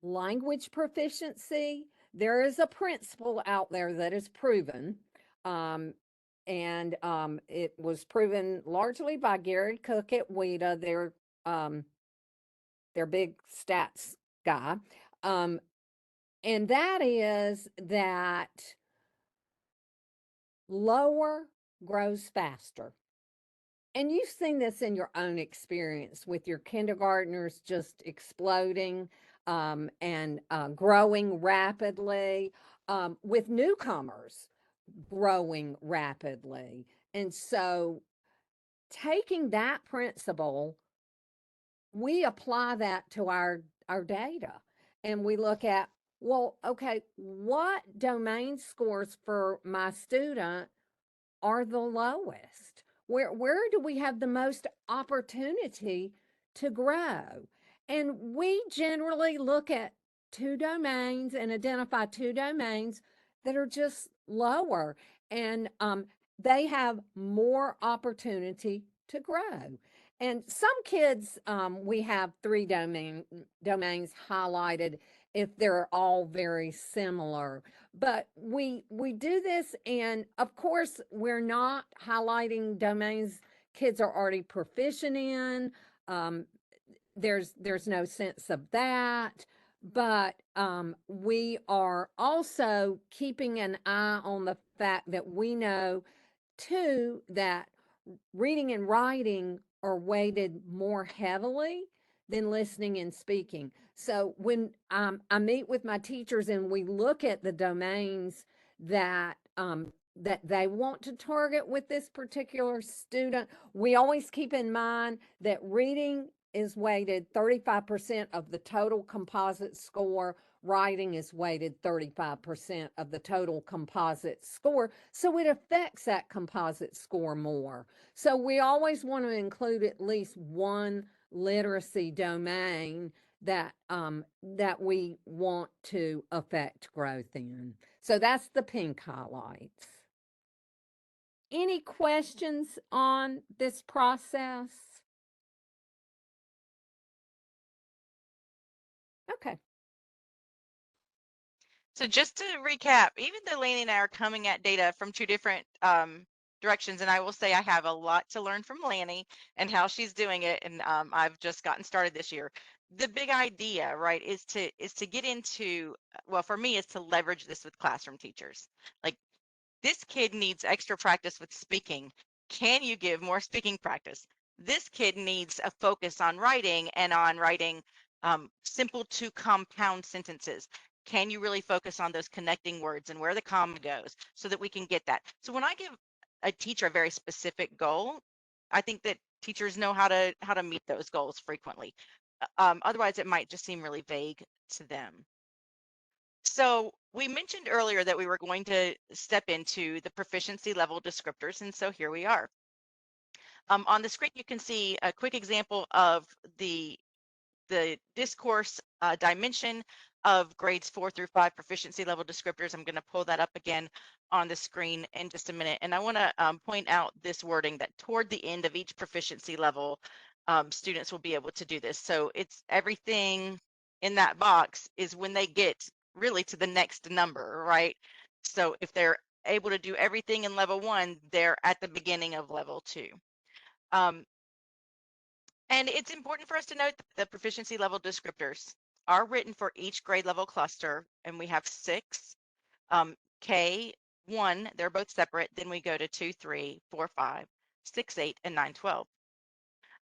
language proficiency, there is a principle out there that is proven. Um, and it was proven largely by Gary Cook at WIDA, their big stats guy. And that is that lower grows faster. And you've seen this in your own experience with your kindergartners just exploding and growing rapidly, with newcomers growing rapidly. And so, taking that principle, we apply that to our data, and we look at, well, okay, what domain scores for my student are the lowest? Where do we have the most opportunity to grow? And we generally look at two domains and identify two domains that are just lower, and they have more opportunity to grow. And some kids, we have three domains highlighted if they're all very similar. But we do this, and of course, we're not highlighting domains kids are already proficient in. Um, there's no sense of that. But we are also keeping an eye on the fact that we know too that reading and writing are weighted more heavily than listening and speaking. So when I meet with my teachers and we look at the domains that they want to target with this particular student, we always keep in mind that reading is weighted 35% of the total composite score. Writing is weighted 35% of the total composite score. So it affects that composite score more. So we always want to include at least one literacy domain that we want to affect growth in. So that's the pink highlights. Any questions on this process? Okay. So just to recap, even though Laney and I are coming at data from two different directions, and I will say I have a lot to learn from Lanny and how she's doing it, and I've just gotten started this year. The big idea, right, is to get into, well, for me, is to leverage this with classroom teachers. Like, this kid needs extra practice with speaking. Can you give more speaking practice? This kid needs a focus on writing and on writing simple to compound sentences. Can you really focus on those connecting words and where the comma goes so that we can get that? So when I give a teacher a very specific goal, I think that teachers know how to meet those goals frequently. Otherwise, it might just seem really vague to them. So we mentioned earlier that we were going to step into the proficiency level descriptors, and so here we are. On the screen, you can see a quick example of the discourse dimension of grades 4 through 5 proficiency level descriptors. I'm going to pull that up again on the screen in just a minute. And I want to point out this wording that toward the end of each proficiency level, students will be able to do this. So it's everything in that box is when they get really to the next number, right? So if they're able to do everything in level 1, they're at the beginning of level 2. And it's important for us to note that the proficiency level descriptors are written for each grade level cluster, and we have 6. K1, they're both separate. Then we go to 2, 3, 4, 5, 6, 8, and 9, 12.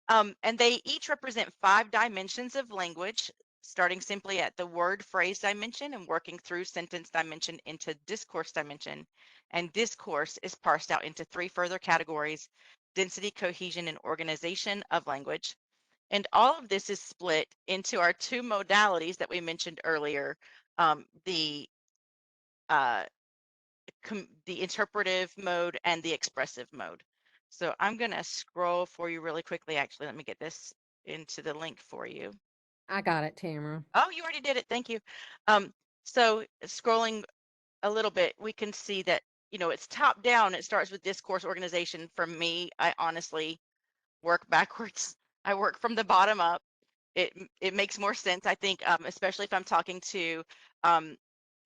And they each represent 5 dimensions of language, starting simply at the word phrase dimension and working through sentence dimension into discourse dimension. And discourse is parsed out into 3 further categories: density, cohesion, and organization of language. And all of this is split into our 2 modalities that we mentioned earlier, the interpretive mode and the expressive mode. So I'm going to scroll for you really quickly. Actually, let me get this into the link for you. I got it, Tamara. Oh, you already did it. Thank you. So scrolling a little bit, we can see that, it's top down. It starts with discourse organization. For me, I honestly work backwards. I work from the bottom up. It makes more sense, I think, especially if I'm talking to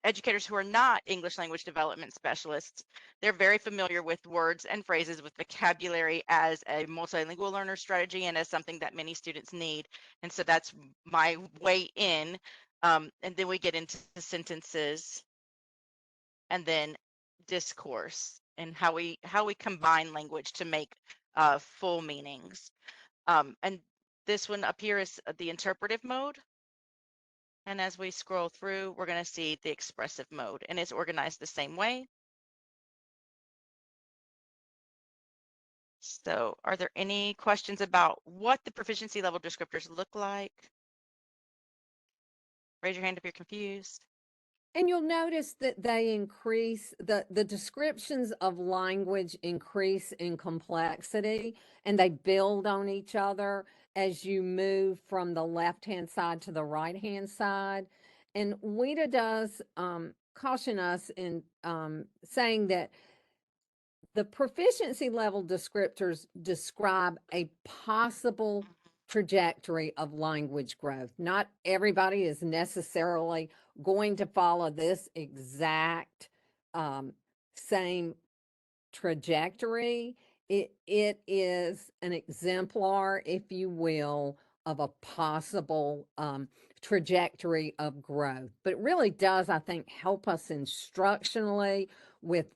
educators who are not English language development specialists. They're very familiar with words and phrases, with vocabulary as a multilingual learner strategy and as something that many students need. And so that's my way in. And then we get into the sentences and then discourse and how we combine language to make full meanings. And this one up here is the interpretive mode. And as we scroll through, we're going to see the expressive mode, and it's organized the same way. So are there any questions about what the proficiency level descriptors look like? Raise your hand if you're confused. And you'll notice that they increase, the descriptions of language increase in complexity, and they build on each other as you move from the left-hand side to the right-hand side. And WIDA does caution us in saying that the proficiency level descriptors describe a possible trajectory of language growth. Not everybody is necessarily going to follow this exact same trajectory. It is an exemplar, if you will, of a possible trajectory of growth. But it really does, I think, help us instructionally with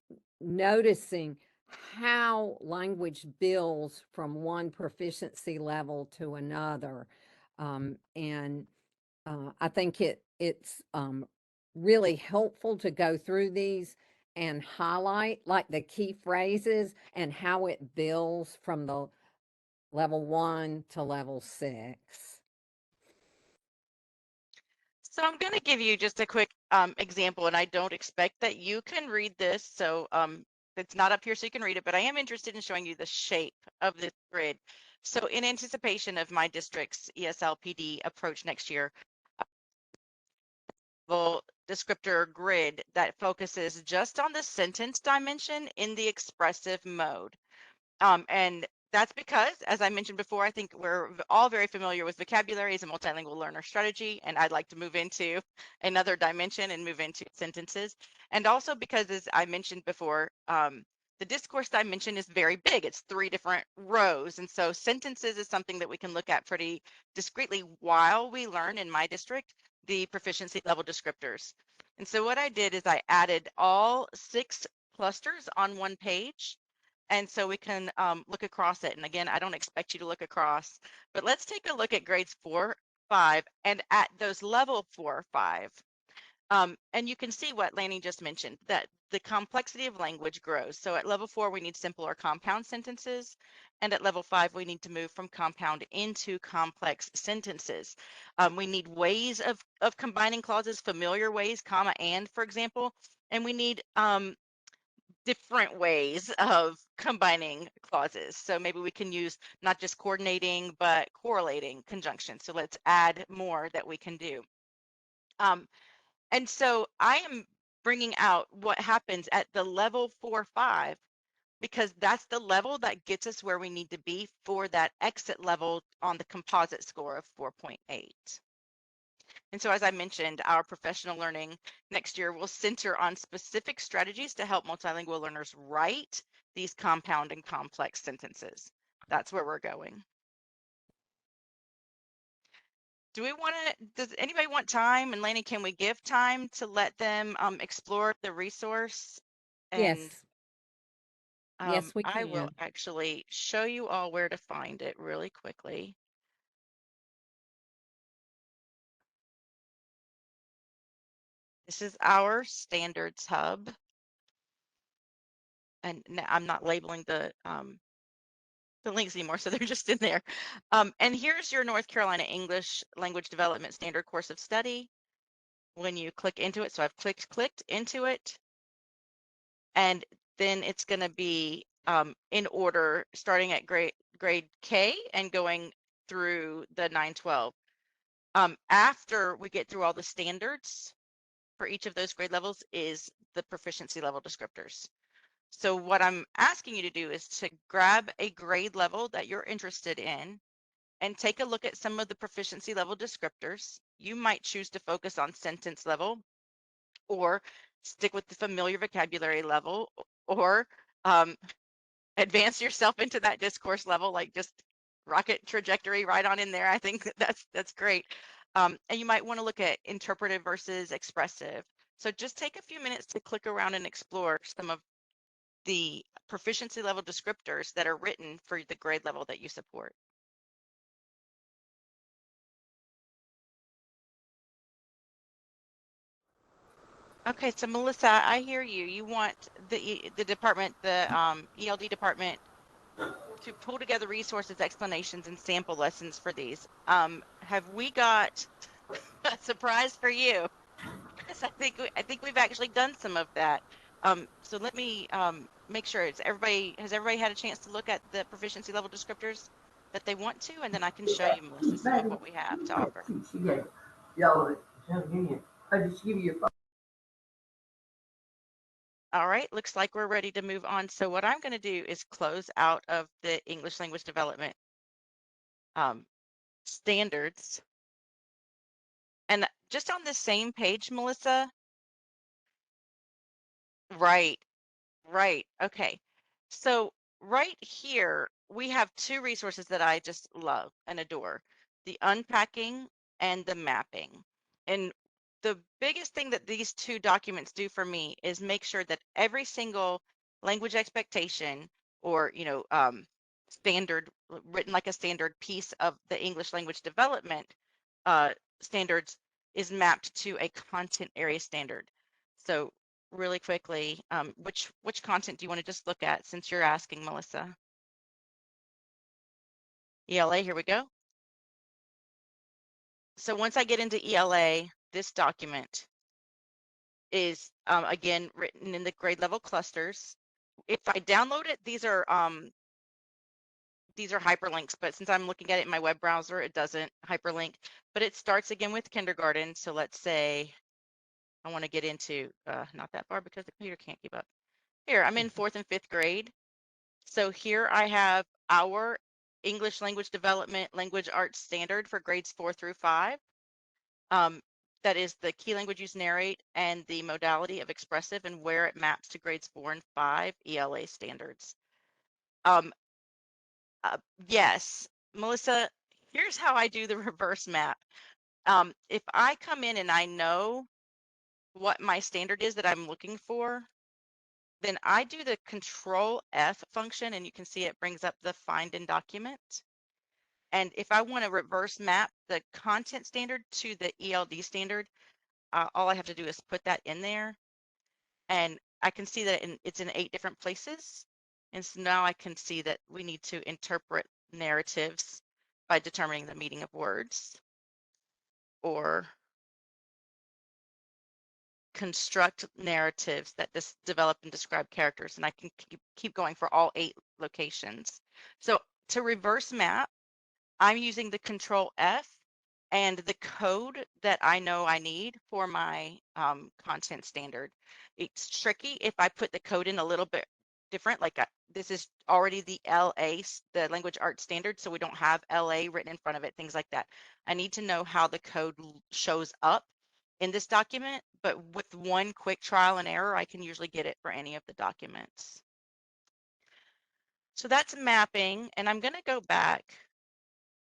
noticing how language builds from one proficiency level to another. And I think it's really helpful to go through these and highlight like the key phrases and how it builds from the level 1 to level 6. So I'm going to give you just a quick example, and I don't expect that you can read this. So it's not up here so you can read it, but I am interested in showing you the shape of this grid. So in anticipation of my district's ESL PD approach next year, descriptor grid that focuses just on the sentence dimension in the expressive mode. And that's because, as I mentioned before, I think we're all very familiar with vocabulary as a multilingual learner strategy, and I'd like to move into another dimension and move into sentences. And also because, as I mentioned before, the discourse dimension is very big. It's 3 different rows. And so sentences is something that we can look at pretty discreetly while we learn in my district the proficiency level descriptors. And so what I did is I added all 6 clusters on one page. And so we can look across it. And again, I don't expect you to look across, but let's take a look at grades 4, 5, and at those level 4 or 5. And you can see what Lanny just mentioned, that the complexity of language grows. So at level 4, we need simple or compound sentences. And at level 5, we need to move from compound into complex sentences. We need ways of combining clauses, familiar ways, comma, and, for example. And we need different ways of combining clauses. So maybe we can use not just coordinating, but correlating conjunctions. So let's add more that we can do. And so I am bringing out what happens at the level 4, 5, because that's the level that gets us where we need to be for that exit level on the composite score of 4.8. And so, as I mentioned, our professional learning next year will center on specific strategies to help multilingual learners write these compound and complex sentences. That's where we're going. Do we want to, does anybody want time? And Laney, can we give time to let them explore the resource? And Yes. Yes, we I will can. actually show you all where to find it really quickly. This is our standards hub. And I'm not labeling the links anymore, so they're just in there. And here's your North Carolina English Language Development Standard Course of Study. When you click into it, so I've clicked into it, and then it's going to be in order, starting at grade K and going through the 9-12. After we get through all the standards for each of those grade levels is the proficiency level descriptors. So what I'm asking you to do is to grab a grade level that you're interested in and take a look at some of the proficiency level descriptors. You might choose to focus on sentence level or stick with the familiar vocabulary level, or advance yourself into that discourse level, like just rocket trajectory right on in there. I think that's great. And you might want to look at interpretive versus expressive. So just take a few minutes to click around and explore some of the proficiency level descriptors that are written for the grade level that you support. Okay, so Melissa, I hear you. You want the department, the ELD department, to pull together resources, explanations, and sample lessons for these. Have we got a surprise for you? Yes, I think we've actually done some of that. So let me make sure has everybody had a chance to look at the proficiency level descriptors that they want to, and then I can show you, Melissa, some of what we have to offer. All right, looks like we're ready to move on. So what I'm going to do is close out of the English language development standards. And just on the same page, Melissa, right, okay. So right here, we have 2 resources that I just love and adore, the unpacking and the mapping. And the biggest thing that these 2 documents do for me is make sure that every single language expectation or, standard, written like a standard piece of the English language development standards is mapped to a content area standard. So really quickly, which content do you want to just look at since you're asking, Melissa? ELA, here we go. So once I get into ELA, this document is again written in the grade level clusters. If I download it, these are these are hyperlinks, but since I'm looking at it in my web browser, it doesn't hyperlink, but it starts again with kindergarten. So let's say I want to get into not that far because the computer can't keep up. Here, I'm in 4th and 5th grade. So here I have our English language development language arts standard for grades 4 through 5. That is the key language use narrate and the modality of expressive and where it maps to grades 4 and 5 ELA standards. Yes, Melissa, here's how I do the reverse map. If I come in and I know what my standard is that I'm looking for, then I do the Control F function, and you can see it brings up the find in document. And if I want to reverse map the content standard to the ELD standard, all I have to do is put that in there, and I can see that it's in 8 different places. And so now I can see that we need to interpret narratives by determining the meaning of words, or construct narratives that develop and describe characters. And I can keep going for all 8 locations. So to reverse map, I'm using the Control F and the code that I know I need for my content standard. It's tricky if I put the code in a little bit different, like this is already the LA, the language arts standard, so we don't have LA written in front of it, things like that. I need to know how the code shows up in this document, but with one quick trial and error, I can usually get it for any of the documents. So that's mapping, and I'm going to go back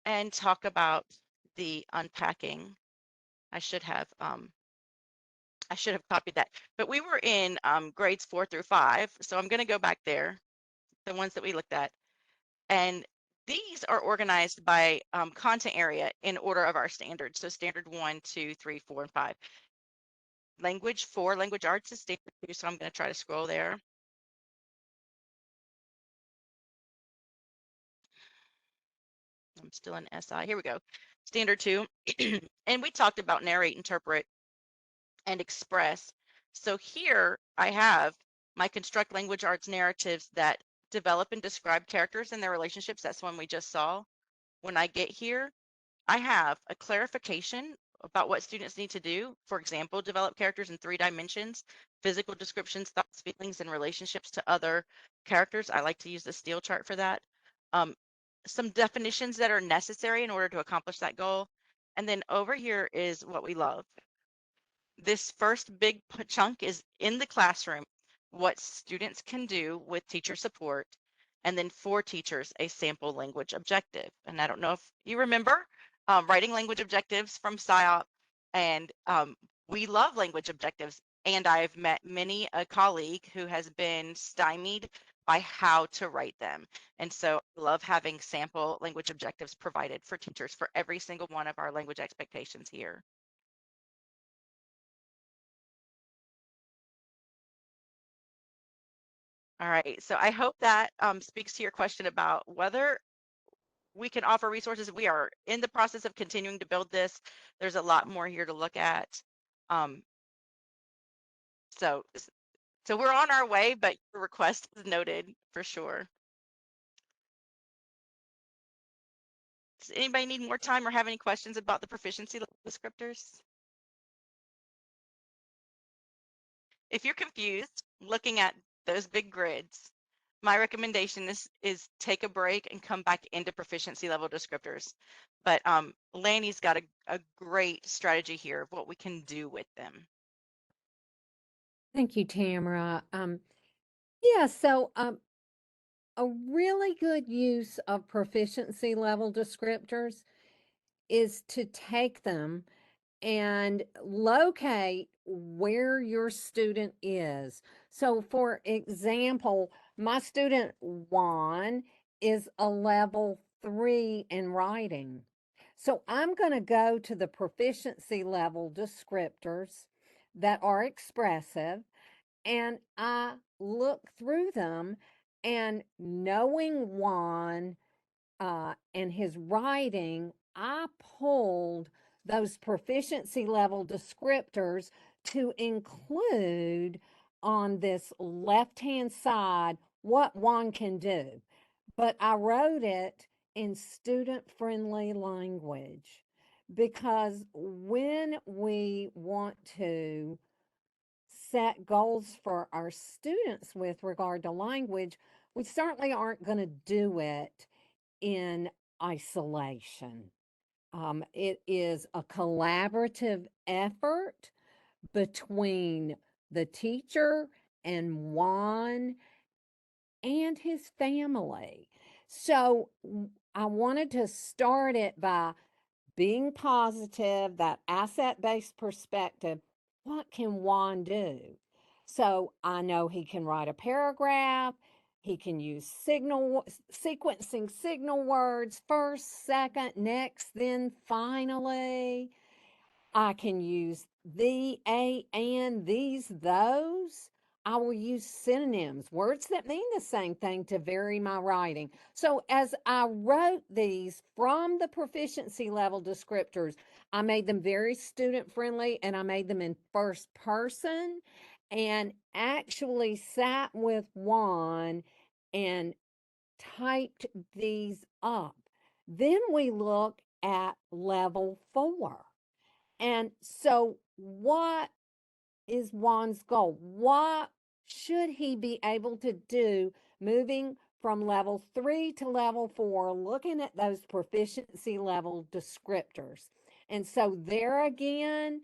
and talk about the unpacking. I should have copied that, but we were in grades 4 through 5, so I'm going to go back there, the ones that we looked at, and these are organized by content area in order of our standards. So standard 1, 2, 3, 4, and 5. Language 4, language arts is standard 2, so I'm going to try to scroll there. I'm still in SI. Here we go. Standard 2. And we talked about narrate, interpret, and express. So here I have my construct language arts narratives that develop and describe characters and their relationships. That's one we just saw. When I get here, I have a clarification about what students need to do. For example, develop characters in 3 dimensions, physical descriptions, thoughts, feelings, and relationships to other characters. I like to use the steel chart for that. Some definitions that are necessary in order to accomplish that goal. And then over here is what we love. This first big chunk is in the classroom, what students can do with teacher support, and then for teachers, a sample language objective. And I don't know if you remember writing language objectives from SIOP, and we love language objectives. And I've met many a colleague who has been stymied by how to write them. And so I love having sample language objectives provided for teachers for every single one of our language expectations here. All right, so I hope that speaks to your question about whether we can offer resources. We are in the process of continuing to build this. There's a lot more here to look at. So we're on our way, but your request is noted for sure. Does anybody need more time or have any questions about the proficiency descriptors? If you're confused looking at those big grids, my recommendation is take a break and come back into proficiency level descriptors. But Lanny's got a great strategy here of what we can do with them. Thank you, Tamara. Yeah, so a really good use of proficiency level descriptors is to take them and locate where your student is. So, for example, my student Juan is a level 3 in writing. So, I'm going to go to the proficiency level descriptors that are expressive, and I look through them, and knowing Juan and his writing, I pulled those proficiency level descriptors to include on this left hand side what one can do. but I wrote it in student-friendly language because when we want to set goals for our students with regard to language, we certainly aren't going to do it in isolation. It is a collaborative effort between the teacher and Juan and his family. So I wanted to start it by being positive, that asset based perspective. What can Juan do? So I know he can write a paragraph. He can use sequencing signal words first, second, next, then finally. I can use the, a, and, these, those. I will use synonyms, words that mean the same thing to vary my writing. So as I wrote these from the proficiency level descriptors, I made them very student friendly and I made them in first person and actually sat with Juan and typed these up. Then we look at level 4. And so, what is Juan's goal? What should he be able to do moving from level 3 to level 4, looking at those proficiency level descriptors? And so, there again,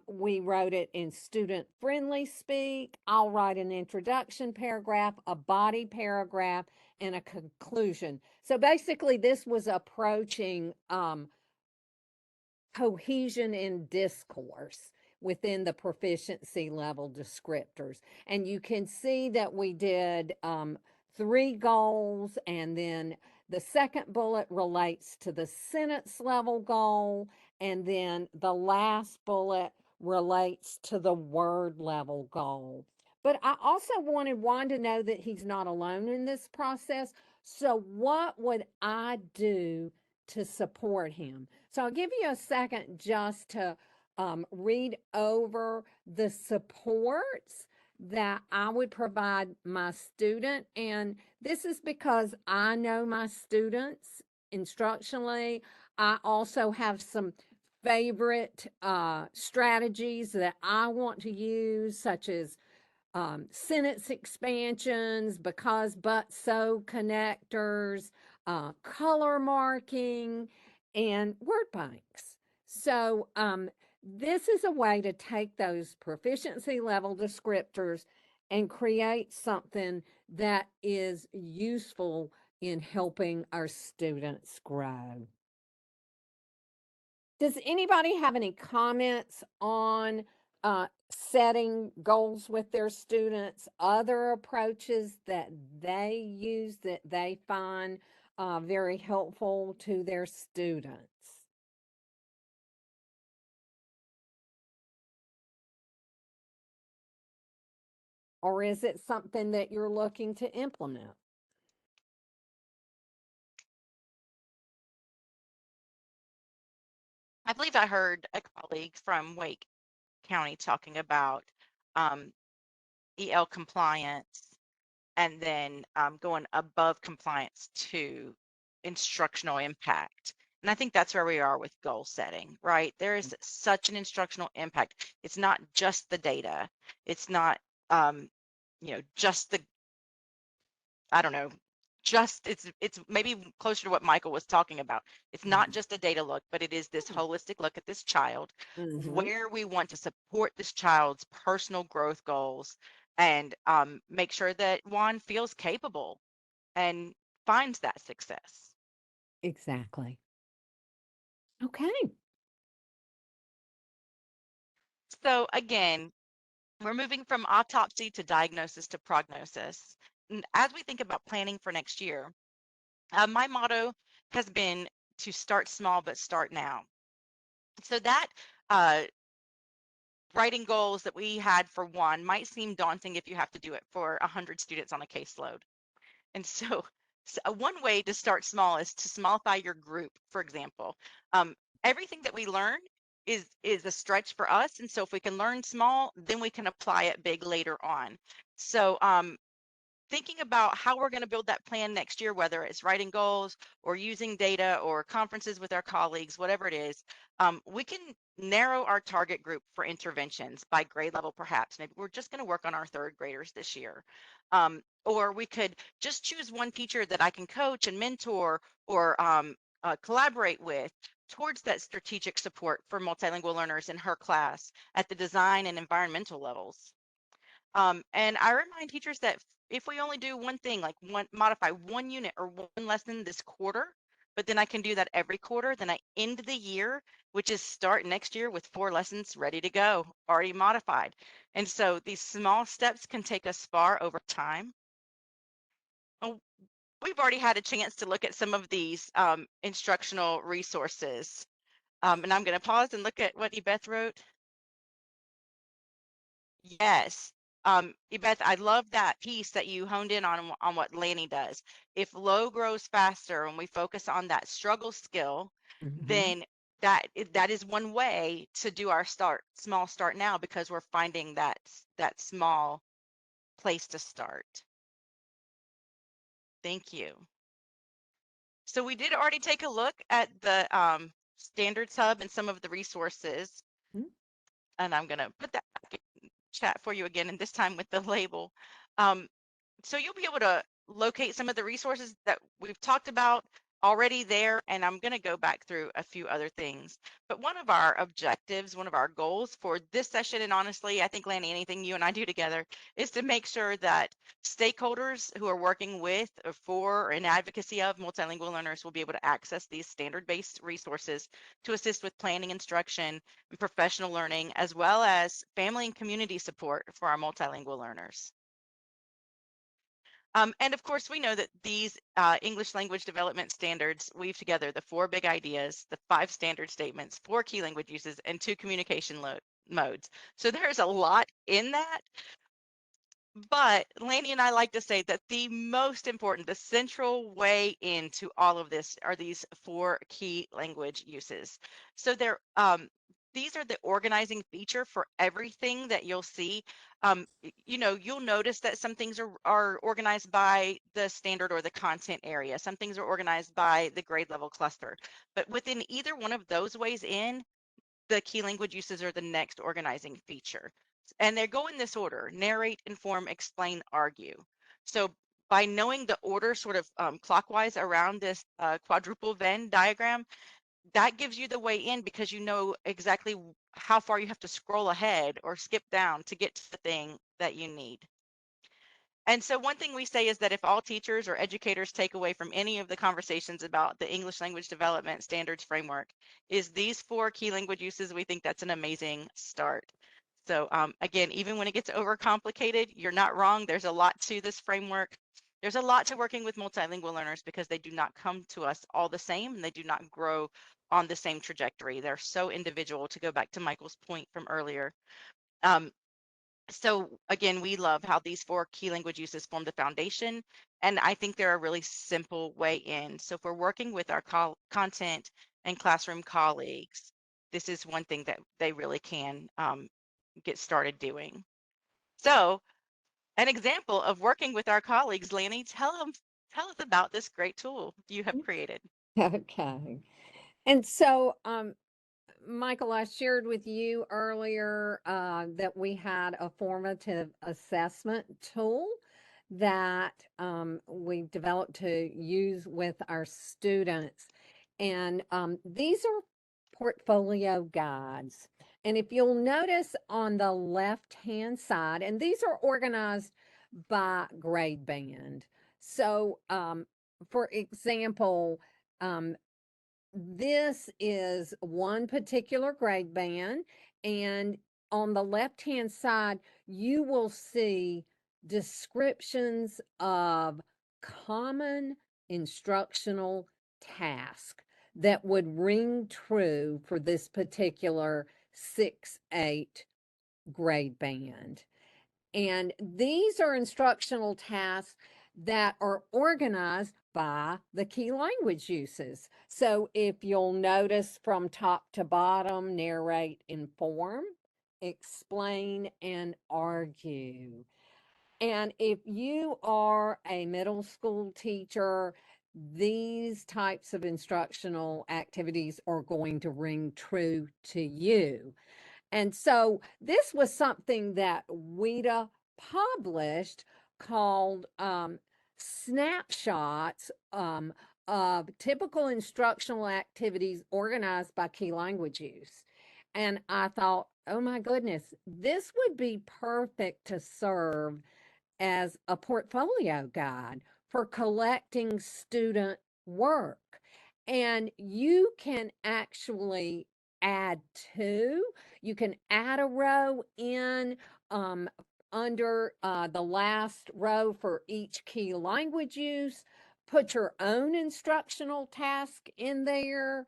we wrote it in student friendly speak. I'll write an introduction paragraph, a body paragraph, and a conclusion. So basically, this was approaching cohesion in discourse within the proficiency level descriptors. And you can see that we did 3 goals, and then the second bullet relates to the sentence level goal, and then the last bullet relates to the word level goal. But I also wanted Juan to know that he's not alone in this process. So, what would I do to support him? So I'll give you a second just to read over the supports that I would provide my student. And this is because I know my students instructionally. I also have some favorite strategies that I want to use, such as sentence expansions, because, but, so connectors, color marking, and word banks. So, this is a way to take those proficiency level descriptors and create something that is useful in helping our students grow. Does anybody have any comments on setting goals with their students, other approaches that they use that they find very helpful to their students? Or is it something that you're looking to implement? I believe I heard a colleague from Wake County talking about um, EL compliance and then going above compliance to instructional impact. And I think that's where we are with goal setting, right? There is such an instructional impact. It's not just the data. It's not, just the, I don't know, just it's maybe closer to what Michael was talking about. It's not just a data look, but it is this holistic look at this child, Mm-hmm. where we want to support this child's personal growth goals and make sure that Juan feels capable and finds that success. Exactly. Okay. So again, we're moving from autopsy to diagnosis to prognosis. And as we think about planning for next year, my motto has been to start small but start now. So that uh, writing goals that we had for one might seem daunting if you have to do it for 100 students on a caseload. And so, one way to start small is to smallify your group. For example, everything that we learn is a stretch for us, and so if we can learn small, then we can apply it big later on. So thinking about how we're going to build that plan next year, whether it's writing goals or using data or conferences with our colleagues, whatever it is, we can narrow our target group for interventions by grade level, perhaps. Maybe we're just going to work on our third graders this year. Or we could just choose one teacher that I can coach and mentor or collaborate with towards that strategic support for multilingual learners in her class at the design and environmental levels. And I remind teachers that if we only do one thing, like modify one unit or one lesson this quarter, but then I can do that every quarter, then I end the year, which is start next year with 4 lessons ready to go, already modified. And so these small steps can take us far over time. Oh, we've already had a chance to look at some of these instructional resources. And I'm going to pause and look at what Ebeth wrote. Yes. Ebeth, I love that piece that you honed in on what Lanny does. If low grows faster and we focus on that struggle skill, then that is one way to do our small start now, because we're finding that small place to start. Thank you. So we did already take a look at the Standards Hub and some of the resources. And I'm going to put that back in chat for you again, and this time with the label. So you'll be able to locate some of the resources that we've talked about already there, and I'm going to go back through a few other things. But one of our objectives, one of our goals for this session, and honestly, I think, Lanny, anything you and I do together, is to make sure that stakeholders who are working with or for or in advocacy of multilingual learners will be able to access these standard-based resources to assist with planning, instruction, and professional learning, as well as family and community support for our multilingual learners. And of course, we know that these English language development standards weave together the 4 big ideas, the 5 standard statements, 4 key language uses, and 2 communication modes. So there's a lot in that. But Lanny and I like to say that the most important, the central way into all of this are these 4 key language uses. So these are the organizing feature for everything that you'll see. You'll notice that some things are organized by the standard or the content area. Some things are organized by the grade level cluster. But within either one of those ways in, the key language uses are the next organizing feature. And they go in this order: narrate, inform, explain, argue. So by knowing the order sort of clockwise around this quadruple Venn diagram, that gives you the way in, because you know exactly how far you have to scroll ahead or skip down to get to the thing that you need. And so one thing we say is that if all teachers or educators take away from any of the conversations about the English language development standards framework is these 4 key language uses, we think that's an amazing start. So again, even when it gets overcomplicated, you're not wrong. There's a lot to this framework. There's a lot to working with multilingual learners, because they do not come to us all the same, and they do not grow on the same trajectory. They're so individual, to go back to Michael's point from earlier. So again, we love how these 4 key language uses form the foundation, and I think they're a really simple way in. So if we're working with our content and classroom colleagues, this is one thing that they really can get started doing. So an example of working with our colleagues, Lanny, tell us about this great tool you have created. Okay. And so, Michael, I shared with you earlier that we had a formative assessment tool that we developed to use with our students. And these are portfolio guides. And if you'll notice on the left-hand side, and these are organized by grade band. So, for example, this is one particular grade band, and on the left-hand side, you will see descriptions of common instructional task that would ring true for this particular 6-8 grade band. And these are instructional tasks that are organized by the key language uses. So if you'll notice from top to bottom, narrate, inform, explain, and argue. And if you are a middle school teacher, these types of instructional activities are going to ring true to you. And so this was something that WIDA published called snapshots of typical instructional activities organized by key language use. And I thought, oh my goodness, this would be perfect to serve as a portfolio guide for collecting student work. And you can actually add to, you can add a row in um, under the last row for each key language use, put your own instructional task in there,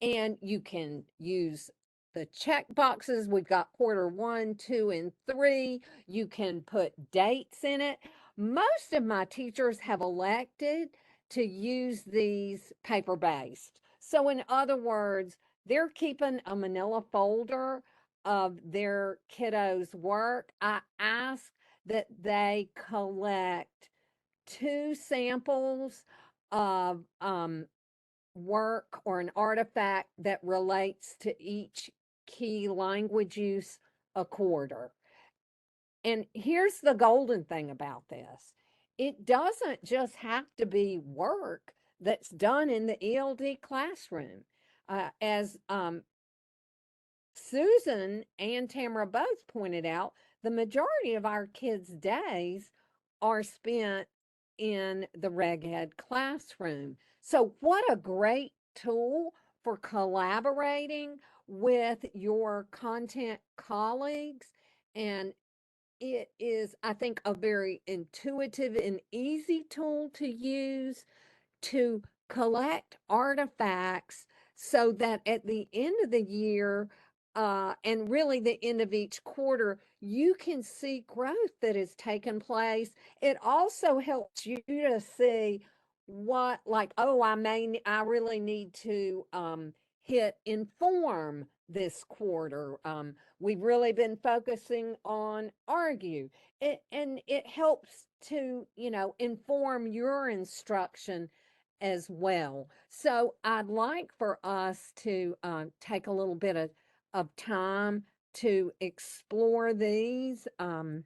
and you can use the check boxes. We've got quarter 1, 2, and 3. You can put dates in it. Most of my teachers have elected to use these paper based. So, in other words, they're keeping a manila folder of their kiddos' work. I ask that they collect 2 samples of work or an artifact that relates to each key language use a quarter. And here's the golden thing about this: it doesn't just have to be work that's done in the ELD classroom. As Susan and Tamara both pointed out, the majority of our kids' days are spent in the Reg Ed classroom. So, what a great tool for collaborating with your content colleagues. And it is, I think, a very intuitive and easy tool to use to collect artifacts so that at the end of the year, and really the end of each quarter, you can see growth that has taken place. It also helps you to see what, like, oh, I really need to hit inform this quarter. We've really been focusing on argue. And it helps to, inform your instruction as well. So I'd like for us to take a little bit of time to explore these. I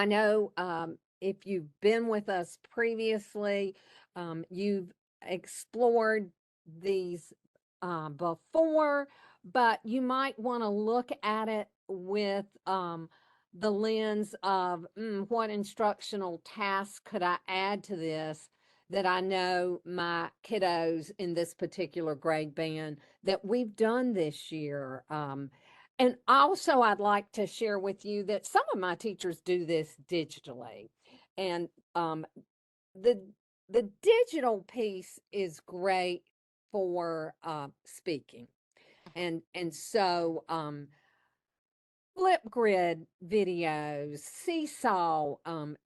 know if you've been with us previously, you've explored these before, but you might want to look at it with the lens of what instructional tasks could I add to this that I know my kiddos in this particular grade band that we've done this year. And also, I'd like to share with you that some of my teachers do this digitally, and the the digital piece is great for speaking, and so Flipgrid videos, seesaw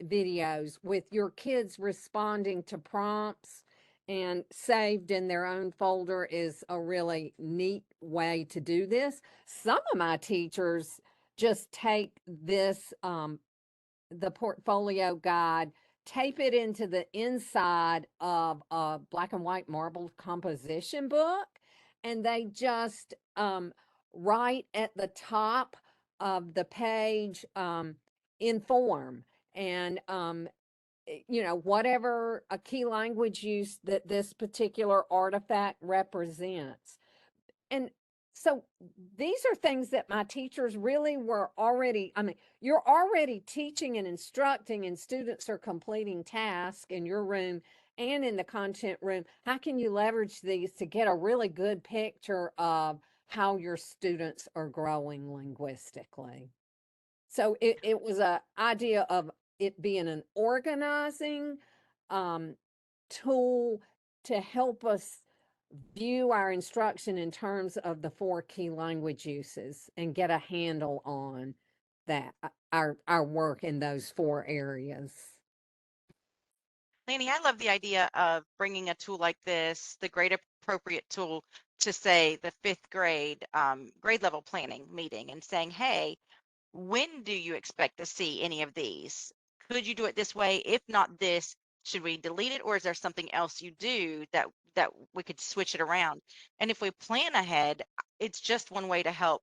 videos with your kids responding to prompts and saved in their own folder is a really neat way to do this. Some of my teachers just take this the portfolio guide, tape it into the inside of a black and white marbled composition book, and they just write at the top of the page inform and whatever a key language use that this particular artifact represents. And so these are things that my teachers really were already, I mean, you're already teaching and instructing, and students are completing tasks in your room and in the content room. How can you leverage these to get a really good picture of how your students are growing linguistically? So it was a idea of it being an organizing um, tool to help us view our instruction in terms of the 4 key language uses and get a handle on that our work in those 4 areas. Lanny, I love the idea of bringing a tool like this, the grade appropriate tool, to say the 5th grade grade level planning meeting and saying, hey, When do you expect to see any of these? Could you do it this way? If not this, should we delete it, or is there something else you do that we could switch it around? And if we plan ahead, it's just one way to help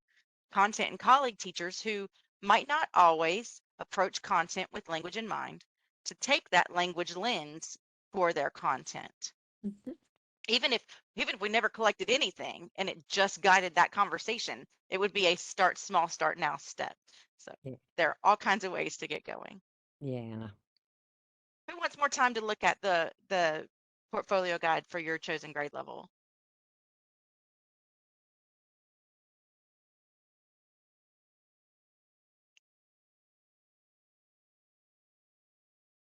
content and colleague teachers who might not always approach content with language in mind to take that language lens for their content. Mhm. Even if we never collected anything and it just guided that conversation, it would be a start small, start now step. So Yeah. there are all kinds of ways to get going. Yeah. Who wants more time to look at the portfolio guide for your chosen grade level?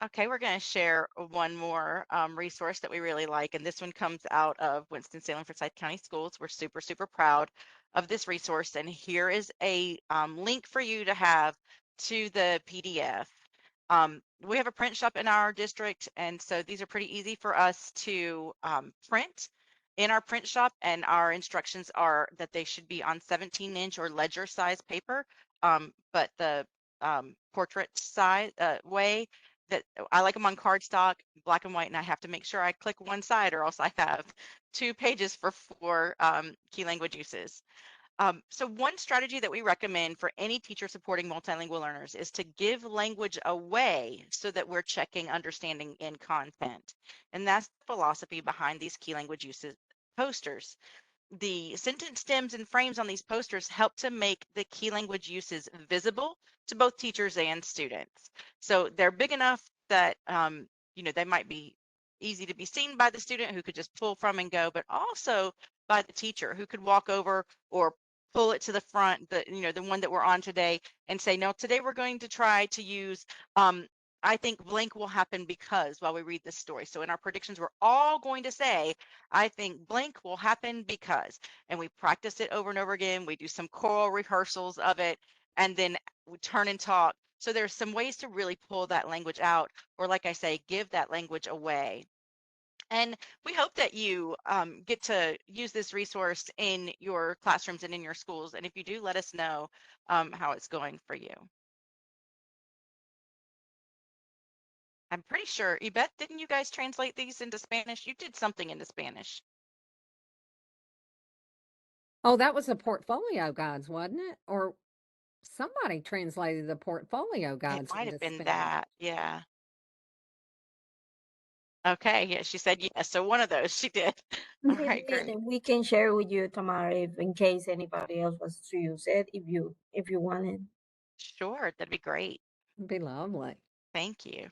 Okay, we're going to share one more resource that we really like, and this one comes out of Winston-Salem Forsyth County Schools. We're super, super proud of this resource, and here is a link for you to have to the PDF. We have a print shop in our district, and so these are pretty easy for us to print in our print shop, and our instructions are that they should be on 17-inch or ledger size paper, but the portrait size way that I like them on cardstock, black and white, and I have to make sure I click one side or else I have 2 pages for 4 key language uses. So one strategy that we recommend for any teacher supporting multilingual learners is to give language away so that we're checking understanding in content. And that's the philosophy behind these key language uses posters. The sentence stems and frames on these posters help to make the key language uses visible to both teachers and students. So they're big enough that they might be easy to be seen by the student who could just pull from and go, but also by the teacher who could walk over or pull it to the front, the one that we're on today, and say, no, today we're going to try to use I think blank will happen because while we read this story. So in our predictions, we're all going to say, I think blank will happen because, and we practice it over and over again. We do some choral rehearsals of it, and then we turn and talk. So there's some ways to really pull that language out, or like I say, give that language away. And we hope that you get to use this resource in your classrooms and in your schools. And if you do, let us know how it's going for you. I'm pretty sure, Yvette, didn't you guys translate these into Spanish? You did something into Spanish. Oh, that was the portfolio guides, wasn't it? Or somebody translated the portfolio It guides might into have been Spanish. that. Yeah. Okay. Yeah, she said yes. So one of those she did. All right, great. We can share with you, Tamara, if in case anybody else wants to use it, if you want it. Sure, that'd be great. It'd be lovely. Thank you.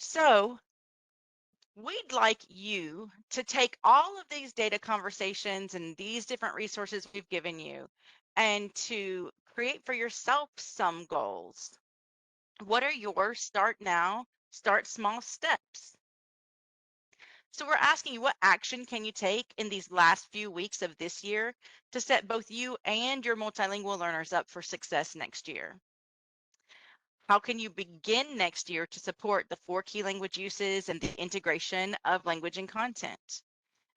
So we'd like you to take all of these data conversations and these different resources we've given you and to create for yourself some goals. What are your start now, start small steps? So we're asking you, what action can you take in these last few weeks of this year to set both you and your multilingual learners up for success next year? How can you begin next year to support the 4 key language uses and the integration of language and content?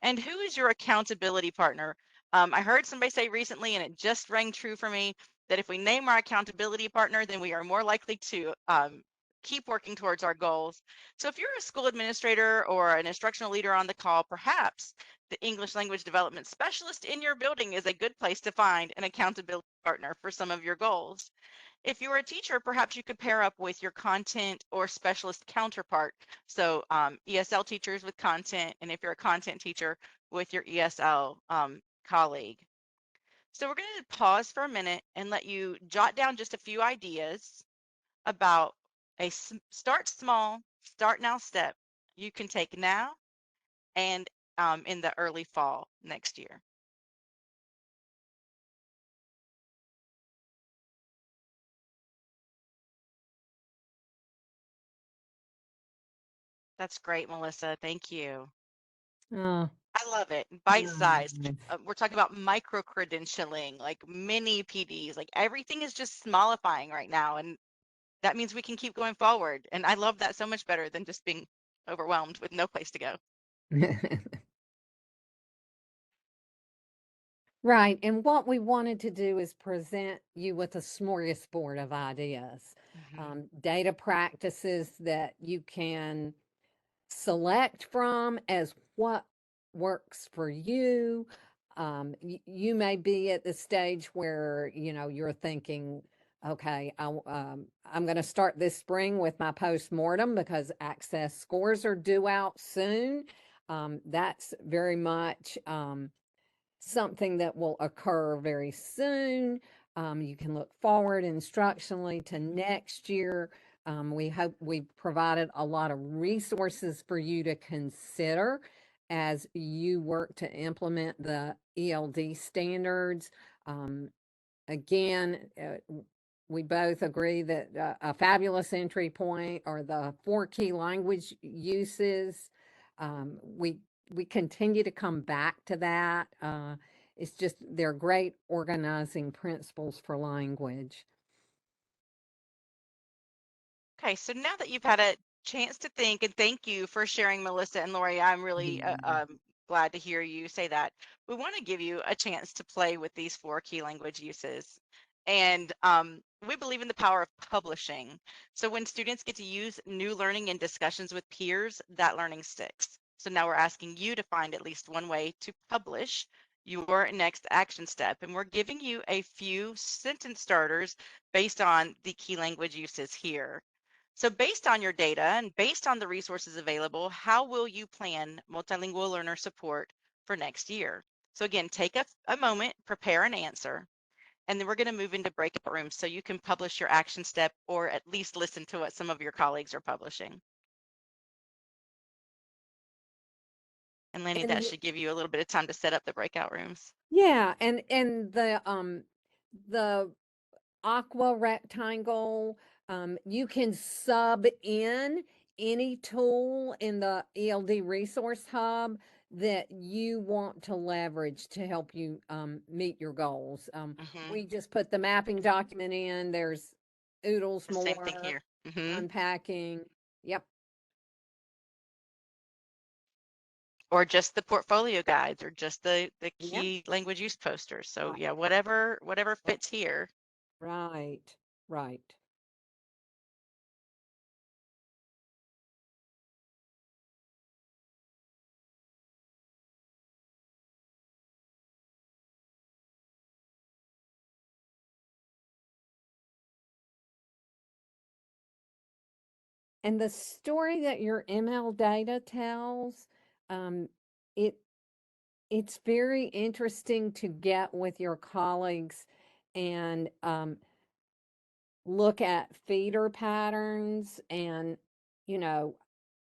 And who is your accountability partner? I heard somebody say recently, and it just rang true for me, that if we name our accountability partner, then we are more likely to keep working towards our goals. So if you're a school administrator or an instructional leader on the call, perhaps the English language development specialist in your building is a good place to find an accountability partner for some of your goals. If you're a teacher, perhaps you could pair up with your content or specialist counterpart. So ESL teachers with content, and if you're a content teacher, with your ESL colleague. So we're going to pause for a minute and let you jot down just a few ideas about a start small, start now step you can take now and in the early fall next year. That's great, Melissa. Thank you. Oh, I love it. Bite size. nice. We're talking about micro credentialing, like mini PDs, like everything is just smallifying right now. And that means we can keep going forward. And I love that so much better than just being overwhelmed with no place to go. Right. And what we wanted to do is present you with a smorgasbord of ideas, data practices that you can select from as what works for you. You may be at the stage where, you know, you're thinking, okay, I'm going to start this spring with my postmortem because access scores are due out soon. That's very much something that will occur very soon. You can look forward instructionally to next year. We hope we provided a lot of resources for you to consider as you work to implement the ELD standards. Um, Again, we both agree that a fabulous entry point are the 4 key language uses. We continue to come back to that. It's just they're great organizing principles for language. Okay, so now that you've had a chance to think, and thank you for sharing, Melissa and Lori, I'm really glad to hear you say that. We want to give you a chance to play with these 4 key language uses. And we believe in the power of publishing. So when students get to use new learning in discussions with peers, that learning sticks. So now we're asking you to find at least one way to publish your next action step. And we're giving you a few sentence starters based on the key language uses here. So based on your data and based on the resources available, how will you plan multilingual learner support for next year? So again, take a moment, prepare an answer, and then we're going to move into breakout rooms so you can publish your action step or at least listen to what some of your colleagues are publishing. And Lanny, that should give you a little bit of time to set up the breakout rooms. Yeah, and the aqua rectangle, you can sub in any tool in the ELD resource hub that you want to leverage to help you meet your goals. We just put the mapping document in. There's oodles The more. same thing here. Unpacking. Yep. Or just the portfolio guides or just the key language use posters. So yeah, whatever fits here. Right. Right. And the story that your ML data tells, it it's very interesting to get with your colleagues and look at feeder patterns and, you know,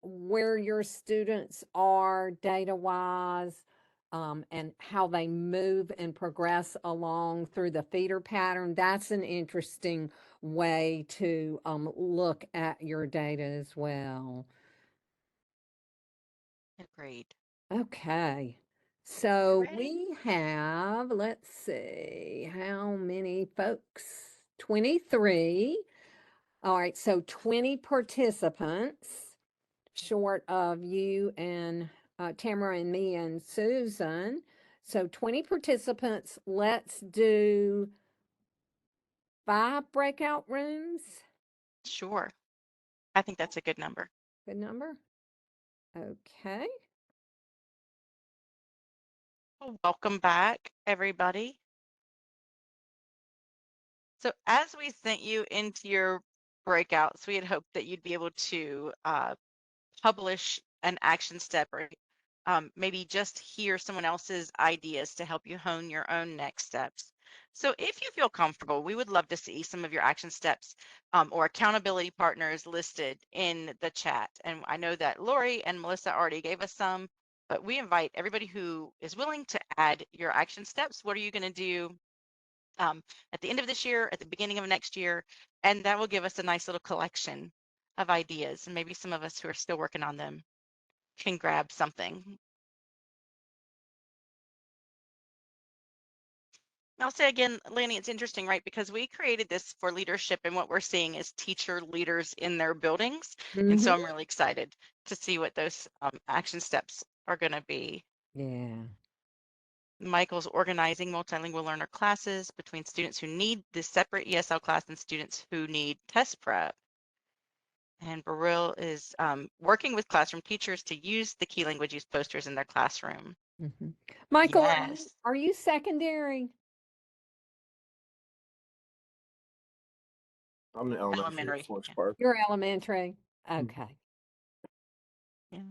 where your students are data wise, and how they move and progress along through the feeder pattern. That's an interesting way to look at your data as well. Agreed. Okay. So we have, let's see, how many folks? 23. All right, so 20 participants, short of you and Tamara and me and Susan. So 20 participants. Let's do 5 breakout rooms. Sure. I think that's a good number. Good number. Okay. Well, welcome back, everybody. So as we sent you into your breakouts, we had hoped that you'd be able to publish an action step or maybe just hear someone else's ideas to help you hone your own next steps. So if you feel comfortable, we would love to see some of your action steps or accountability partners listed in the chat. And I know that Lori and Melissa already gave us some, but we invite everybody who is willing to add your action steps. What are you going to do at the end of this year, at the beginning of next year? And that will give us a nice little collection of ideas. And maybe some of us who are still working on them can grab something. I'll say again, Lanny, it's interesting, right? Because we created this for leadership, and what we're seeing is teacher leaders in their buildings. And so I'm really excited to see what those action steps are going to be. Yeah. Michael's organizing multilingual learner classes between students who need this separate ESL class and students who need test prep. And Baril is working with classroom teachers to use the key language use posters in their classroom. Mhm. Michael, Yes. are you secondary? I'm in elementary at Forest Yeah. Park. You're elementary. Mhm. Okay. Yeah.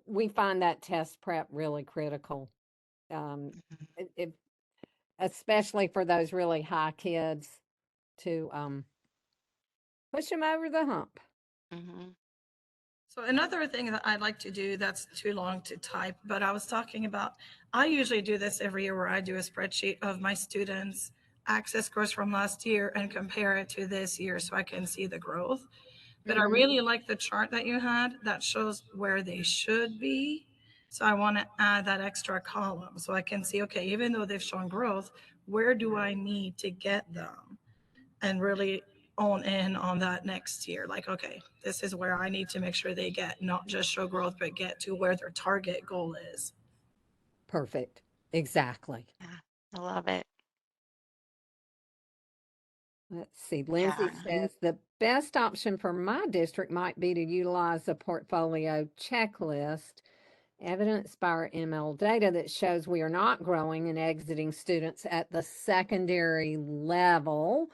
We find that test prep really critical. Mhm. If especially for those really high kids to push them over the hump. Mhm. So another thing that I like to do that's too long to type, but I was talking about, I usually do this every year where I do a spreadsheet of my students' access scores from last year and compare it to this year so I can see the growth. But I Mhm. really like the chart that you had that shows where they should be. So I want to add that extra column so I can see, okay, even though they've shown growth, where do I need to get them? And really own in on that next year. Like, okay, this is where I need to make sure they get, not just show growth, but get to where their target goal is. Perfect. Exactly. Yeah. I love it. Let's see. Lindsay Yeah. says the best option for my district might be to utilize a portfolio checklist evidenced by our ML data that shows we are not growing and exiting students at the secondary level.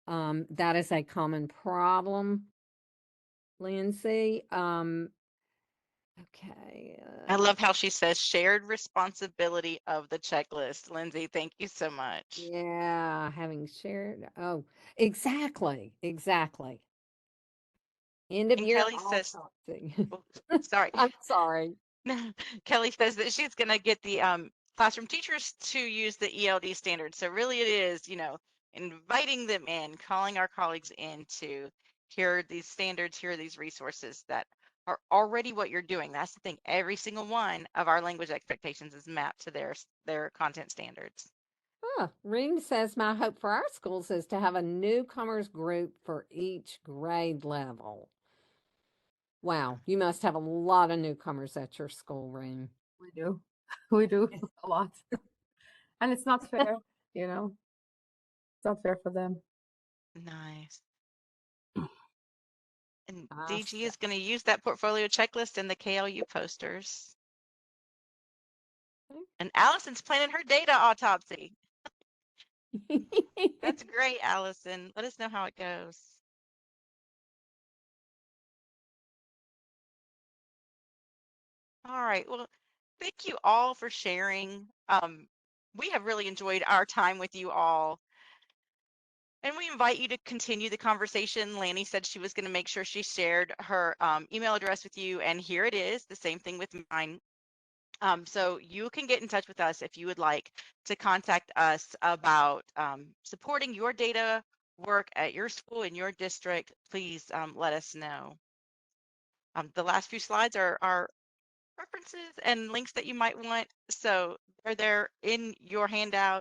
That is a common problem, Lindsay. Okay. I love how she says shared responsibility of the checklist. Lindsay, thank you so much. Yeah, having shared. Oh, exactly. Exactly. End of And year Kelly says, autopsy. oh, sorry. I'm sorry. Kelly says that she's going to get the classroom teachers to use the ELD standards. So really it is, inviting them in, calling our colleagues in to hear these standards, hear these resources that are already what you're doing. That's the thing. Every single one of our language expectations is mapped to their content standards. Ring says my hope for our schools is to have a newcomers group for each grade level. Wow, you must have a lot of newcomers at your school, Ring. We do. We do a lot. And it's not fair, you know. It's not fair for them. Nice. And I DG is going to use that portfolio checklist in the KLU posters. And Allison's planning her data autopsy. That's great, Allison. Let us know how it goes. All right. Well, thank you all for sharing. We have really enjoyed our time with you all. And we invite you to continue the conversation. Lanny said she was going to make sure she shared her email address with you. And here it is, the same thing with mine. So you can get in touch with us if you would like to contact us about supporting your data work at your school in your district. Please let us know. The last few slides are references and links that you might want. So they're there in your handout.